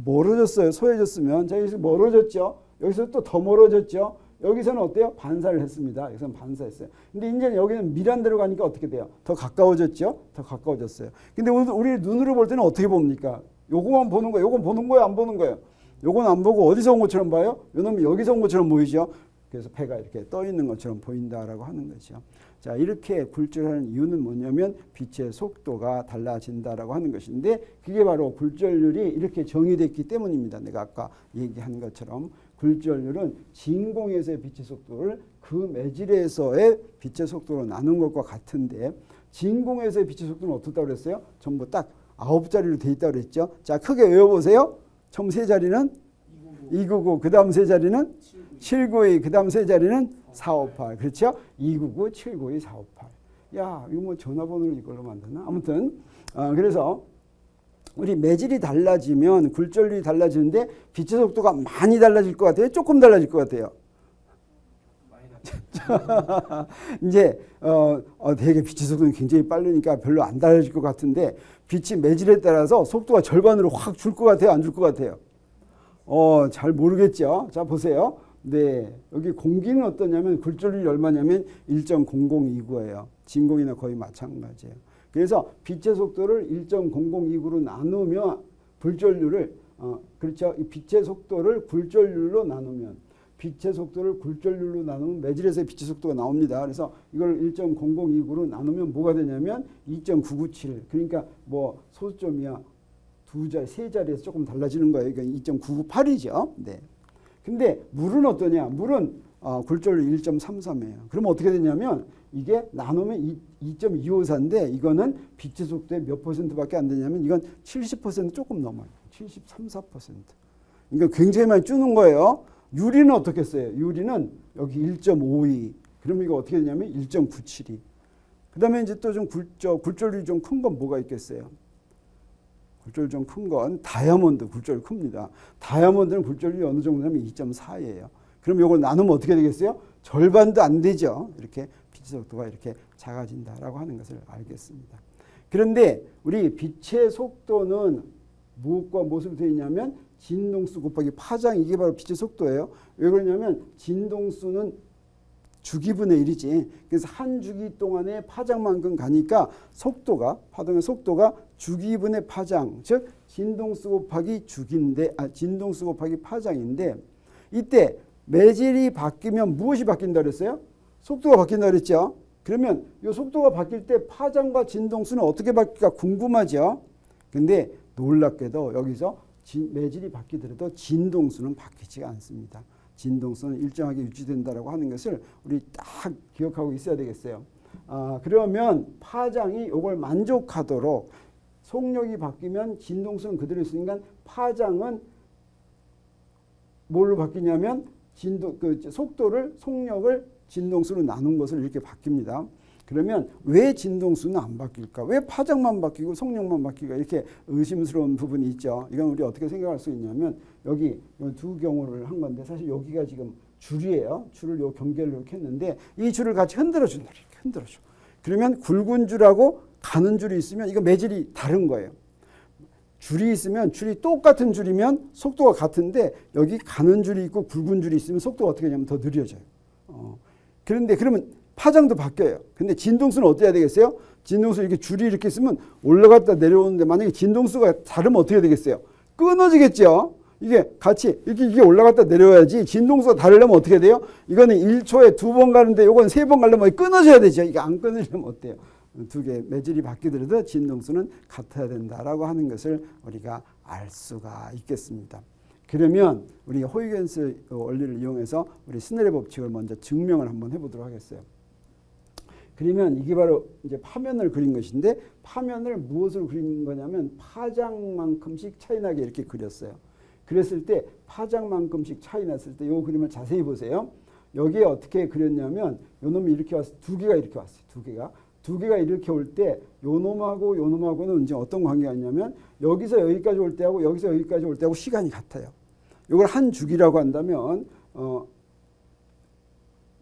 Speaker 1: 멀어졌어요. 소해졌으면. 자, 여기서 멀어졌죠. 여기서 또 더 멀어졌죠. 여기서는 어때요? 반사를 했습니다. 여기서는 반사했어요. 근데 이제 여기는 미란대로 가니까 어떻게 돼요? 더 가까워졌죠? 더 가까워졌어요. 근데 우리 눈으로 볼 때는 어떻게 봅니까? 요거만 보는 거예요. 요건 보는 거예요? 안 보는 거예요? 요건 안 보고 어디서 온 것처럼 봐요? 요놈이 여기서 온 것처럼 보이죠? 그래서 배가 이렇게 떠 있는 것처럼 보인다라고 하는 거죠. 자, 이렇게 굴절하는 이유는 뭐냐면 빛의 속도가 달라진다라고 하는 것인데 그게 바로 굴절률이 이렇게 정의됐기 때문입니다. 내가 아까 얘기한 것처럼 굴절률은 진공에서의 빛의 속도를 그 매질에서의 빛의 속도로 나눈 것과 같은데 진공에서의 빛의 속도는 어떻다고 그랬어요? 전부 딱 9자리로 돼 있다고 그랬죠. 자, 크게 외워보세요. 처음 세 자리는 299, 그 다음 세 자리는 792, 그 다음 세 자리는 458. 그렇죠? 299, 792, 458. 야, 이거 뭐 전화번호를 이걸로 만드나? 아무튼 그래서 우리 매질이 달라지면 굴절률이 달라지는데 빛의 속도가 많이 달라질 것 같아요? 조금 달라질 것 같아요? 이제 되게 빛의 속도는 굉장히 빠르니까 별로 안 달라질 것 같은데 빛이 매질에 따라서 속도가 절반으로 확 줄 것 같아요? 안 줄 것 같아요? 잘 모르겠죠. 자, 보세요. 네, 여기 공기는 어떠냐면 굴절률이 얼마냐면 1.0029예요. 진공이나 거의 마찬가지예요. 그래서 빛의 속도를 1.0029로 나누면 굴절률을 그렇죠. 이 빛의 속도를 굴절률로 나누면 매질에서의 빛의 속도가 나옵니다. 그래서 이걸 1.0029로 나누면 뭐가 되냐면 2.997. 그러니까 뭐 소수점이야. 세 자리에서 조금 달라지는 거예요. 그러니까 2.998이죠. 네. 근데 물은 어떠냐? 물은 굴절률 1.33이에요. 그러면 어떻게 되냐면 이게 나누면 2.254인데 이거는 빛의 속도의 몇 %밖에 안 되냐면 이건 70% 조금 넘어요. 73, 4%. 그러니까 굉장히 많이 주는 거예요. 유리는 어떻겠어요? 유리는 여기 1.52. 그러면 이거 어떻게 되냐면 1.972. 그 다음에 이제 또 좀 굴절률이 좀 큰 건 뭐가 있겠어요? 굴절이 좀 큰 건 다이아몬드 굴절이 큽니다. 다이아몬드는 굴절이 어느 정도냐면 2.4예요. 그럼 이걸 나누면 어떻게 되겠어요? 절반도 안 되죠. 이렇게 빛의 속도가 이렇게 작아진다라고 하는 것을 알겠습니다. 그런데 우리 빛의 속도는 무엇과 무엇으로 되어 있냐면 진동수 곱하기 파장, 이게 바로 빛의 속도예요. 왜 그러냐면 진동수는 주기분의 1이지. 그래서 한 주기 동안에 파장만큼 가니까 파동의 속도가 주기분의 파장, 즉 진동수 곱하기 진동수 곱하기 파장인데 이때 매질이 바뀌면 무엇이 바뀐다 그랬어요? 속도가 바뀐다 그랬죠. 그러면 이 속도가 바뀔 때 파장과 진동수는 어떻게 바뀔까 궁금하죠. 근데 놀랍게도 여기서 매질이 바뀌더라도 진동수는 바뀌지 않습니다. 진동수는 일정하게 유지된다라고 하는 것을 우리 딱 기억하고 있어야 되겠어요. 그러면 파장이 이걸 만족하도록 속력이 바뀌면 진동수는 그대로 있으니까 파장은 뭘로 바뀌냐면 속력을 진동수로 나눈 것을 이렇게 바뀝니다. 그러면 왜 진동수는 안 바뀔까? 왜 파장만 바뀌고 속력만 바뀌까? 이렇게 의심스러운 부분이 있죠. 이건 우리 어떻게 생각할 수 있냐면 여기 두 경우를 한 건데 사실 여기가 지금 줄이에요. 줄을 요 경계를 이렇게 했는데 이 줄을 같이 흔들어준다. 이렇게 흔들어줘. 그러면 굵은 줄하고 가는 줄이 있으면 이거 매질이 다른 거예요. 줄이 있으면 줄이 똑같은 줄이면 속도가 같은데 여기 가는 줄이 있고 굵은 줄이 있으면 속도가 어떻게 되냐면 더 느려져요. 그런데 그러면 파장도 바뀌어요. 근데 진동수는 어때야 되겠어요? 진동수 이렇게 줄이 이렇게 있으면 올라갔다 내려오는데 만약에 진동수가 다르면 어떻게 되겠어요? 끊어지겠죠. 이게 같이 이게 올라갔다 내려와야지. 진동수가 다르려면 어떻게 돼요? 이거는 1초에 2번 가는데 이건 3번 가려면 끊어져야 되죠. 이게 안 끊어지려면 어때요? 두 개 매질이 바뀌더라도 진동수는 같아야 된다라고 하는 것을 우리가 알 수가 있겠습니다. 그러면 우리 호이겐스 원리를 이용해서 우리 스넬의 법칙을 먼저 증명을 한번 해보도록 하겠어요. 그러면 이게 바로 이제 파면을 그린 것인데 파면을 무엇으로 그린 거냐면 파장만큼씩 차이나게 이렇게 그렸어요. 그랬을 때 파장만큼씩 차이 났을 때 이 그림을 자세히 보세요. 여기에 어떻게 그렸냐면 요 놈이 이렇게 왔어. 두 개가 이렇게 왔어요. 두 개가 이렇게 올 때 요 놈하고 요 놈하고는 이제 어떤 관계가 있냐면 여기서 여기까지 올 때하고 여기서 여기까지 올 때하고 시간이 같아요. 이걸 한 주기라고 한다면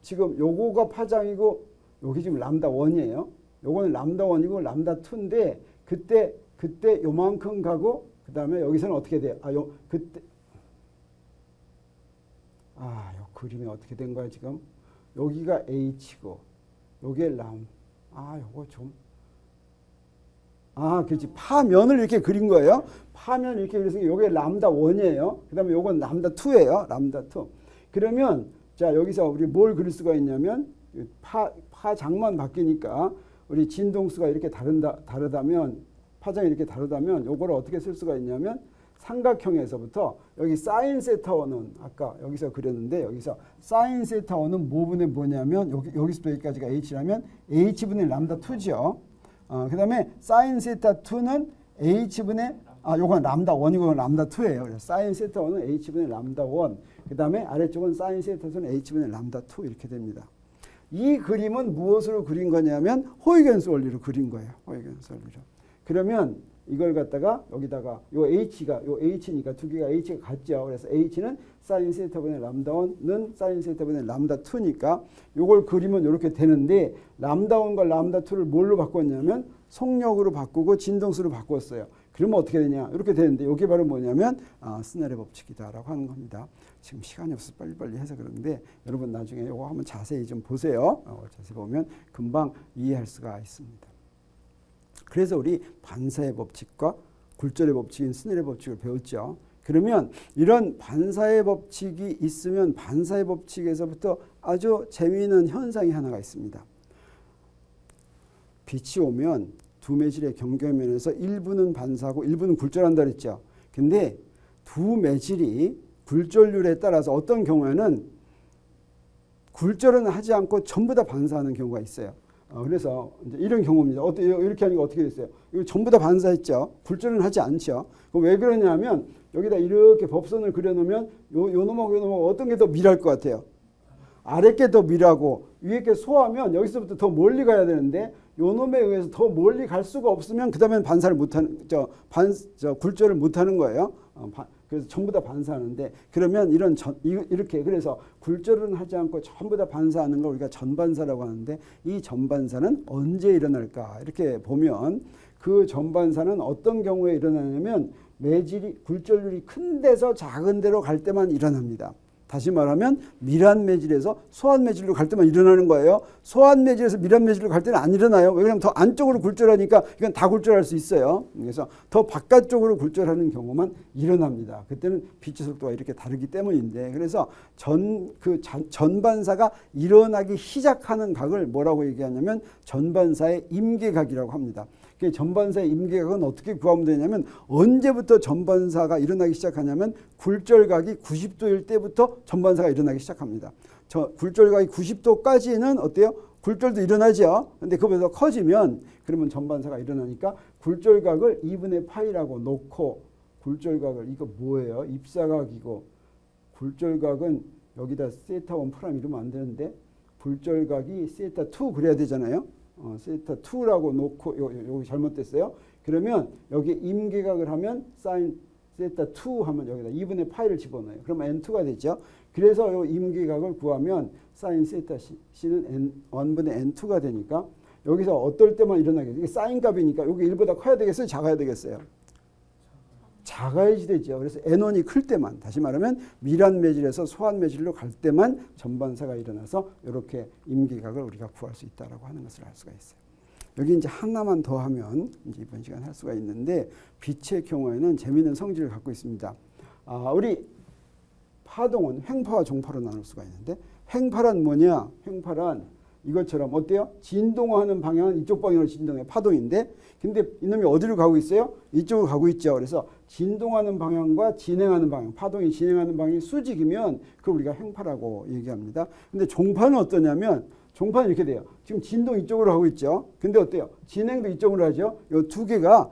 Speaker 1: 지금 요거가 파장이고 여기 지금 람다 1이에요. 요거는 람다 1이고 람다 2인데 그때 요만큼 가고 그다음에 여기서는 어떻게 돼요? 요 그림이 어떻게 된 거야 지금? 여기가 H고 요게 요거 좀 그렇지. 파면을 이렇게 그린 거예요. 파면 이렇게 그래서 요게 람다 1이에요. 그다음에 요건 람다 2예요. 람다 2. 그러면 자, 여기서 우리 뭘 그릴 수가 있냐면 파장만 바뀌니까 우리 진동수가 이렇게 다르다면 파장이 이렇게 다르다면 요거를 어떻게 쓸 수가 있냐면 삼각형에서부터 여기 사인 세타 1은 아까 여기서 그렸는데 여기서 사인 세타 1은 뭐냐면 여기서부터 여기까지가 h라면 h분의 람다 2죠. 그다음에 사인 세타 2는 h분의 요건 람다 1이고 람다 2예요. 그래서 사인 세타 1은 h분의 람다 1. 그다음에 아래쪽은 사인 세타 2는 h분의 람다 2 이렇게 됩니다. 이 그림은 무엇으로 그린 거냐면 호이겐스 원리로 그린 거예요. 호이겐스 원리로. 그러면 이걸 갖다가 여기다가 요 h니까 두 개가 h가 같죠. 그래서 h는 사인 세타분의 람다 1는 사인 세타분의 람다 2니까 요걸 그리면 이렇게 되는데 람다 1과 람다 2를 뭘로 바꿨냐면 속력으로 바꾸고 진동수로 바꿨어요. 그러면 어떻게 되냐? 이렇게 되는데 이게 바로 뭐냐면 스넬의 법칙이다라고 하는 겁니다. 지금 시간이 없어서 빨리빨리 해서 그런데 여러분 나중에 이거 한번 자세히 좀 보세요. 자세히 보면 금방 이해할 수가 있습니다. 그래서 우리 반사의 법칙과 굴절의 법칙인 스넬의 법칙을 배웠죠. 그러면 이런 반사의 법칙이 있으면 반사의 법칙에서부터 아주 재미있는 현상이 하나가 있습니다. 빛이 오면 두 매질의 경계면에서 일부는 반사하고 일부는 굴절한다 그랬죠. 근데 두 매질이 굴절률에 따라서 어떤 경우에는 굴절은 하지 않고 전부 다 반사하는 경우가 있어요. 그래서 이제 이런 경우입니다. 이렇게 하니까 어떻게 됐어요? 이거 전부 다 반사했죠. 굴절은 하지 않죠. 왜 그러냐면 여기다 이렇게 법선을 그려놓으면 요 놈하고 어떤 게 더 밀할 것 같아요? 아래 게 더 밀하고 위에 게 소하면 여기서부터 더 멀리 가야 되는데 요 놈에 의해서 더 멀리 갈 수가 없으면 그다음엔 반사를 못하는 굴절을 못하는 거예요. 그래서 전부 다 반사하는데 그러면 이렇게 그래서 굴절은 하지 않고 전부 다 반사하는 걸 우리가 전반사라고 하는데 이 전반사는 언제 일어날까? 이렇게 보면 그 전반사는 어떤 경우에 일어나냐면 굴절률이 큰 데서 작은 데로 갈 때만 일어납니다. 다시 말하면 밀한 매질에서 소한 매질로 갈 때만 일어나는 거예요. 소한 매질에서 밀한 매질로 갈 때는 안 일어나요. 왜냐하면 더 안쪽으로 굴절하니까 이건 다 굴절할 수 있어요. 그래서 더 바깥쪽으로 굴절하는 경우만 일어납니다. 그때는 빛의 속도가 이렇게 다르기 때문인데 그래서 전반사가 일어나기 시작하는 각을 뭐라고 얘기하냐면 전반사의 임계각이라고 합니다. 전반사의 임계각은 어떻게 구하면 되냐면 언제부터 전반사가 일어나기 시작하냐면 굴절각이 90도일 때부터 전반사가 일어나기 시작합니다. 굴절각이 90도까지는 어때요? 굴절도 일어나죠. 근데 그보다 커지면 그러면 전반사가 일어나니까 굴절각을 2분의 파이라고 놓고 굴절각을 이거 뭐예요? 입사각이고 굴절각은 여기다 세타 1 프라임 이러면 안 되는데 굴절각이 세타 2 그래야 되잖아요. 세타 2라고 놓고 여기 잘못됐어요. 그러면 여기 임계각을 하면 사인 세타 2 하면 여기다 2분의 파이를 집어넣어요. 그러면 n2가 되죠. 그래서 이 임계각을 구하면 사인 세타 c는 1분의 n2가 되니까 여기서 어떨 때만 일어나겠어요? 이게 사인 값이니까 여기 1보다 커야 되겠어요? 작아야 되겠어요? 작아야지 되죠. 그래서 n1이 클 때만 다시 말하면 밀한 매질에서 소한 매질로 갈 때만 전반사가 일어나서 이렇게 임계각을 우리가 구할 수 있다라고 하는 것을 알 수가 있어요. 여기 이제 하나만 더 하면 이제 이번 시간 할 수가 있는데 빛의 경우에는 재미있는 성질을 갖고 있습니다. 우리 파동은 횡파와 종파로 나눌 수가 있는데 횡파란 뭐냐? 횡파란 이것처럼 어때요? 진동하는 방향은 이쪽 방향으로 진동해 파동인데 근데 이놈이 어디로 가고 있어요? 이쪽으로 가고 있죠. 그래서 진동하는 방향과 진행하는 방향, 파동이 진행하는 방향이 수직이면 그걸 우리가 횡파라고 얘기합니다. 근데 종파는 어떠냐면 종파는 이렇게 돼요. 지금 진동 이쪽으로 하고 있죠. 근데 어때요? 진행도 이쪽으로 하죠. 이 두 개가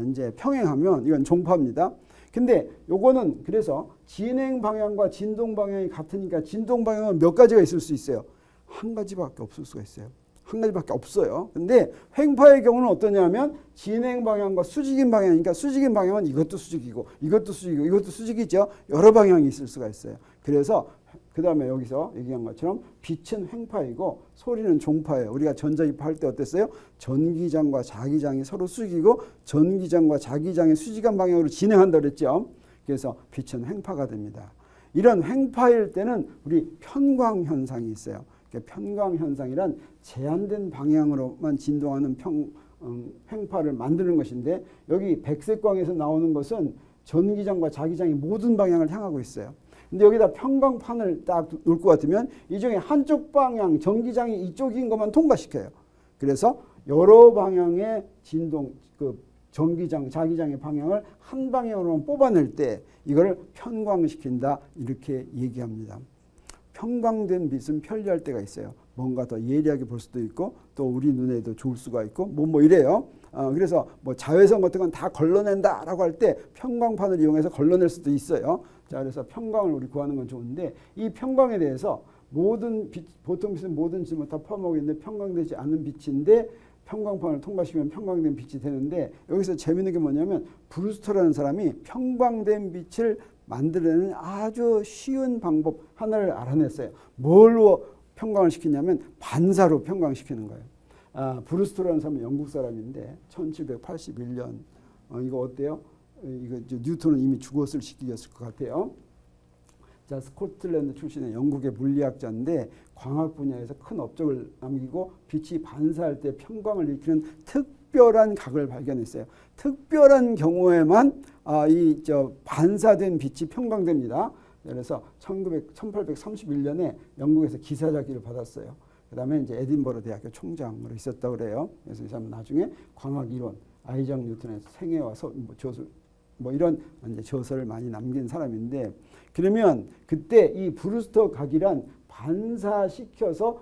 Speaker 1: 이제 평행하면 이건 종파입니다. 근데 요거는 그래서 진행 방향과 진동 방향이 같으니까 진동 방향은 몇 가지가 있을 수 있어요. 한 가지밖에 없을 수가 있어요. 한 가지밖에 없어요. 근데 횡파의 경우는 어떠냐면 진행 방향과 수직인 방향이니까 수직인 방향은 이것도 수직이고 이것도 수직이고 이것도 수직이죠. 여러 방향이 있을 수가 있어요. 그래서 그 다음에 여기서 얘기한 것처럼 빛은 횡파이고 소리는 종파예요. 우리가 전자기파 할 때 어땠어요? 전기장과 자기장이 서로 수직이고 전기장과 자기장이 수직한 방향으로 진행한다고 그랬죠. 그래서 빛은 횡파가 됩니다. 이런 횡파일 때는 우리 편광 현상이 있어요. 편광 현상이란 제한된 방향으로만 진동하는 횡파를 만드는 것인데 여기 백색광에서 나오는 것은 전기장과 자기장이 모든 방향을 향하고 있어요. 근데 여기다 편광판을 딱 놓을 것 같으면 이 중에 한쪽 방향 전기장이 이쪽인 것만 통과시켜요. 그래서 여러 방향의 진동 전기장, 자기장의 방향을 한 방향으로만 뽑아낼 때 이걸 편광시킨다 이렇게 얘기합니다. 편광된 빛은 편리할 때가 있어요. 뭔가 더 예리하게 볼 수도 있고 또 우리 눈에도 좋을 수가 있고 뭐 이래요. 그래서 뭐 자외선 같은 건 다 걸러낸다라고 할 때 편광판을 이용해서 걸러낼 수도 있어요. 자, 그래서 편광을 우리 구하는 건 좋은데 이 편광에 대해서 모든 빛, 보통 빛은 모든 질문 다 포함하고 있는데 편광되지 않은 빛인데 편광판을 통과시키면 편광된 빛이 되는데 여기서 재밌는 게 뭐냐면 브루스터라는 사람이 편광된 빛을 만들어내는 아주 쉬운 방법 하나를 알아냈어요. 뭘로 편광을 시키냐면 반사로 편광시키는 거예요. 브루스터라는 사람은 영국 사람인데 1781년 이거 어때요? 이거 뉴턴은 이미 죽었을 시기였을 것 같아요. 자, 스코틀랜드 출신의 영국의 물리학자인데 광학 분야에서 큰 업적을 남기고 빛이 반사할 때 편광을 일으키는 특별한 각을 발견했어요. 특별한 경우에만 반사된 빛이 편광됩니다. 그래서 1831년에 영국에서 기사자기를 받았어요. 그 다음에 이제 에딘버러 대학교 총장으로 있었다고 그래요. 그래서 이 사람은 나중에 광학 이론, 아이작 뉴턴의 생애와 저술, 이런 이제 저서를 많이 남긴 사람인데 그러면 그때 이 브루스터 각이란 반사시켜서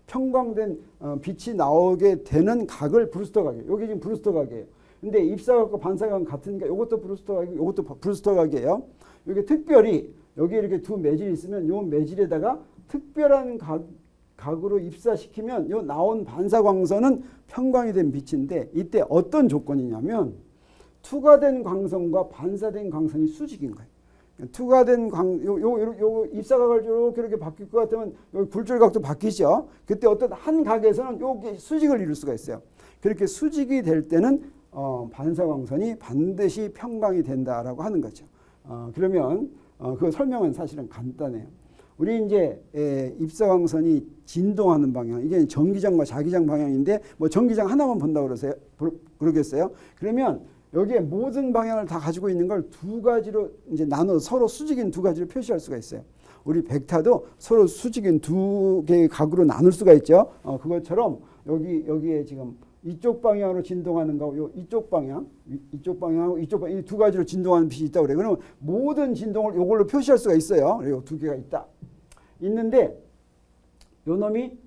Speaker 1: 편광된 빛이 나오게 되는 각을 브루스터 각이에요. 여기 지금 브루스터 각이에요. 근데 입사각과 반사각은 같으니까 이것도 브루스터 각이고 이것도 브루스터 각이에요. 이게 특별히 여기 이렇게 두 매질이 있으면 이 매질에다가 특별한 각으로 입사시키면 이 나온 반사광선은 편광이 된 빛인데 이때 어떤 조건이냐면 투과된 광선과 반사된 광선이 수직인 거예요. 투과된 요 입사각을 이렇게 바뀔 것 같으면 여기 굴절각도 바뀌죠. 그때 어떤 한 각에서는 요게 수직을 이룰 수가 있어요. 그렇게 수직이 될 때는 반사광선이 반드시 편광이 된다라고 하는 거죠. 그러면 그 설명은 사실은 간단해요. 우리 이제 입사광선이 진동하는 방향, 이게 전기장과 자기장 방향인데 뭐 전기장 하나만 본다고 그러겠어요? 그러면 여기에 모든 방향을 다 가지고 있는 걸 두 가지로 이제 나눠 서로 수직인 두 가지로 표시할 수가 있어요. 우리 벡터도 서로 수직인 두 개의 각으로 나눌 수가 있죠. 그것처럼 여기에 지금 이쪽 방향으로 진동하는 거, 이쪽 방향하고 이쪽 방향 이 두 가지로 진동하는 빛이 있다고 그래요. 그러면 모든 진동을 이걸로 표시할 수가 있어요. 그리고 두 개가 있는데 요 놈이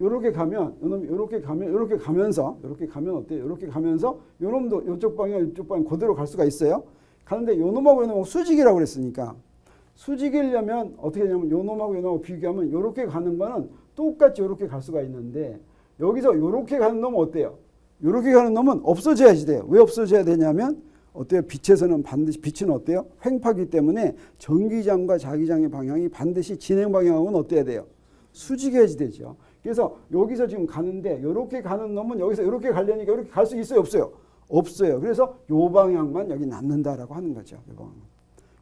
Speaker 1: 요렇게 가면 요렇게 가면서 어때요? 요렇게 가면서 요 놈도 이쪽 방향 그대로 갈 수가 있어요. 가는데 요 놈하고 요 놈하고 수직이라고 그랬으니까 수직이려면 어떻게 되냐면 요 놈하고 요 놈하고 비교하면 요렇게 가는 거는 똑같이 요렇게 갈 수가 있는데 여기서 요렇게 가는 놈은 어때요? 요렇게 가는 놈은 없어져야지 돼요. 왜 없어져야 되냐면 어때요? 빛에서는 반드시 빛은 어때요? 횡파기 때문에 전기장과 자기장의 방향이 반드시 진행 방향하고는 어때야 돼요? 수직해야지 되죠. 그래서 여기서 지금 가는데 이렇게 가는 놈은 여기서 이렇게 가려니까 이렇게 갈 수 있어요? 없어요? 없어요. 그래서 요 방향만 여기 남는다라고 하는 거죠.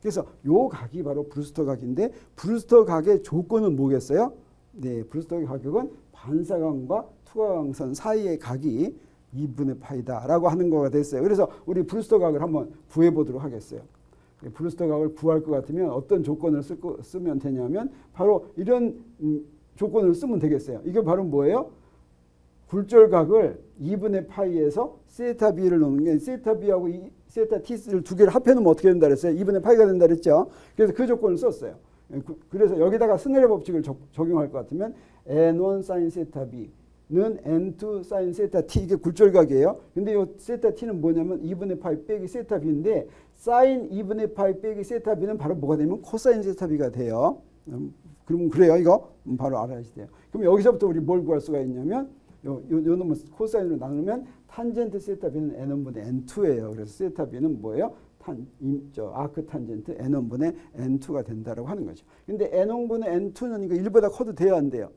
Speaker 1: 그래서 요 각이 바로 브루스터 각인데 브루스터 각의 조건은 뭐겠어요? 네, 브루스터 각은 반사광과 투과광선 사이의 각이 2분의 파이다라고 하는 거가 됐어요. 그래서 우리 브루스터 각을 한번 구해 보도록 하겠어요. 브루스터 각을 구할 것 같으면 어떤 조건을 쓰면 되냐면 바로 이런 조건을 쓰면 되겠어요. 이게 바로 뭐예요? 굴절각을 2분의 파이에서 세타 b를 놓는 게 세타 b하고 세타 t를 두 개를 합해 놓으면 어떻게 된다 그랬어요? 2분의 파이가 된다 그랬죠. 그래서 그 조건을 썼어요. 그래서 여기다가 스넬의 법칙을 적용할 것 같으면 n1 sin 세타 b N2 사인 세타 t 이게 굴절각이에요. 근데 이 세타 t는 뭐냐면 2분의 파이 빼기 세타 b인데 사인 2분의 파이 빼기 세타 b는 바로 뭐가 되면 코사인 세타 b가 돼요. 그럼 그래요. 이거 바로 알아야 돼요. 그럼 여기서부터 우리 뭘 구할 수가 있냐면 요 놈을 코사인으로 나누면 탄젠트 세타 b는 n1분의 n2예요. 그래서 세타 b는 뭐예요? 아크 탄젠트 n1분의 n2가 된다라고 하는 거죠. 근데 n1분의 n2는 이거 1보다 커도 돼요, 안 돼요?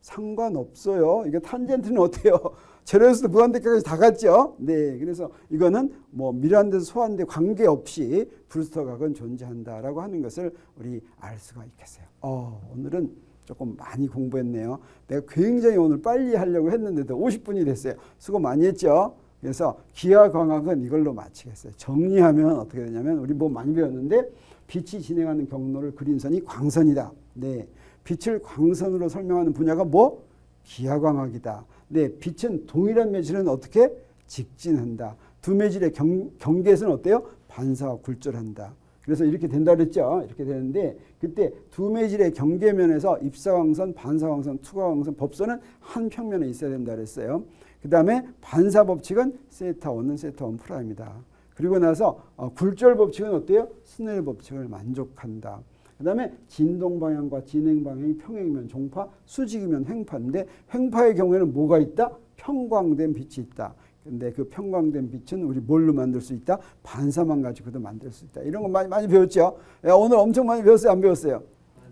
Speaker 1: 상관없어요. 이게 탄젠트는 어때요? 제로에서도 무한대까지 다 갔죠. 네, 그래서 이거는 뭐 밀한데 소한대 관계없이 브루스터각은 존재한다라고 하는 것을 우리 알 수가 있겠어요. 오늘은 조금 많이 공부했네요. 내가 굉장히 오늘 빨리 하려고 했는데도 50분이 됐어요. 수고 많이 했죠. 그래서 기하광학은 이걸로 마치겠어요. 정리하면 어떻게 되냐면 우리 뭐 많이 배웠는데 빛이 진행하는 경로를 그린 선이 광선이다. 네, 빛을 광선으로 설명하는 분야가 뭐? 기하광학이다. 네, 빛은 동일한 매질은 어떻게? 직진한다. 두 매질의 경계에서는 어때요? 반사와 굴절한다. 그래서 이렇게 된다 그랬죠. 이렇게 되는데 그때 두 매질의 경계면에서 입사광선, 반사광선, 투과광선, 법선은 한 평면에 있어야 된다 그랬어요. 그 다음에 반사 법칙은 세타 1은 세타 1 프라임이다. 그리고 나서 굴절 법칙은 어때요? 스넬 법칙을 만족한다. 그 다음에 진동 방향과 진행 방향이 평행이면 종파, 수직이면 횡파인데 횡파의 경우에는 뭐가 있다? 평광된 빛이 있다. 근데 그 평광된 빛은 우리 뭘로 만들 수 있다? 반사만 가지고도 만들 수 있다. 이런 거 많이 배웠죠? 야, 오늘 엄청 많이 배웠어요? 안 배웠어요?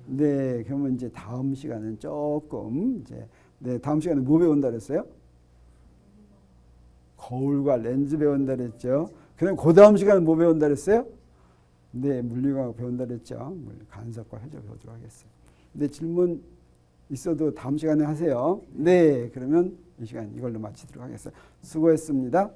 Speaker 1: 네, 그러면 이제 다음 시간은 조금 네, 다음 시간에 뭐 배운다 그랬어요? 거울과 렌즈 배운다 그랬죠? 그럼 그 다음 시간에 뭐 배운다 그랬어요? 네, 물리광학 배운다 그랬죠? 간섭과 회절 배우도록 하겠어요. 근데 질문 있어도 다음 시간에 하세요. 네, 그러면 이 시간 이걸로 마치도록 하겠습니다. 수고했습니다.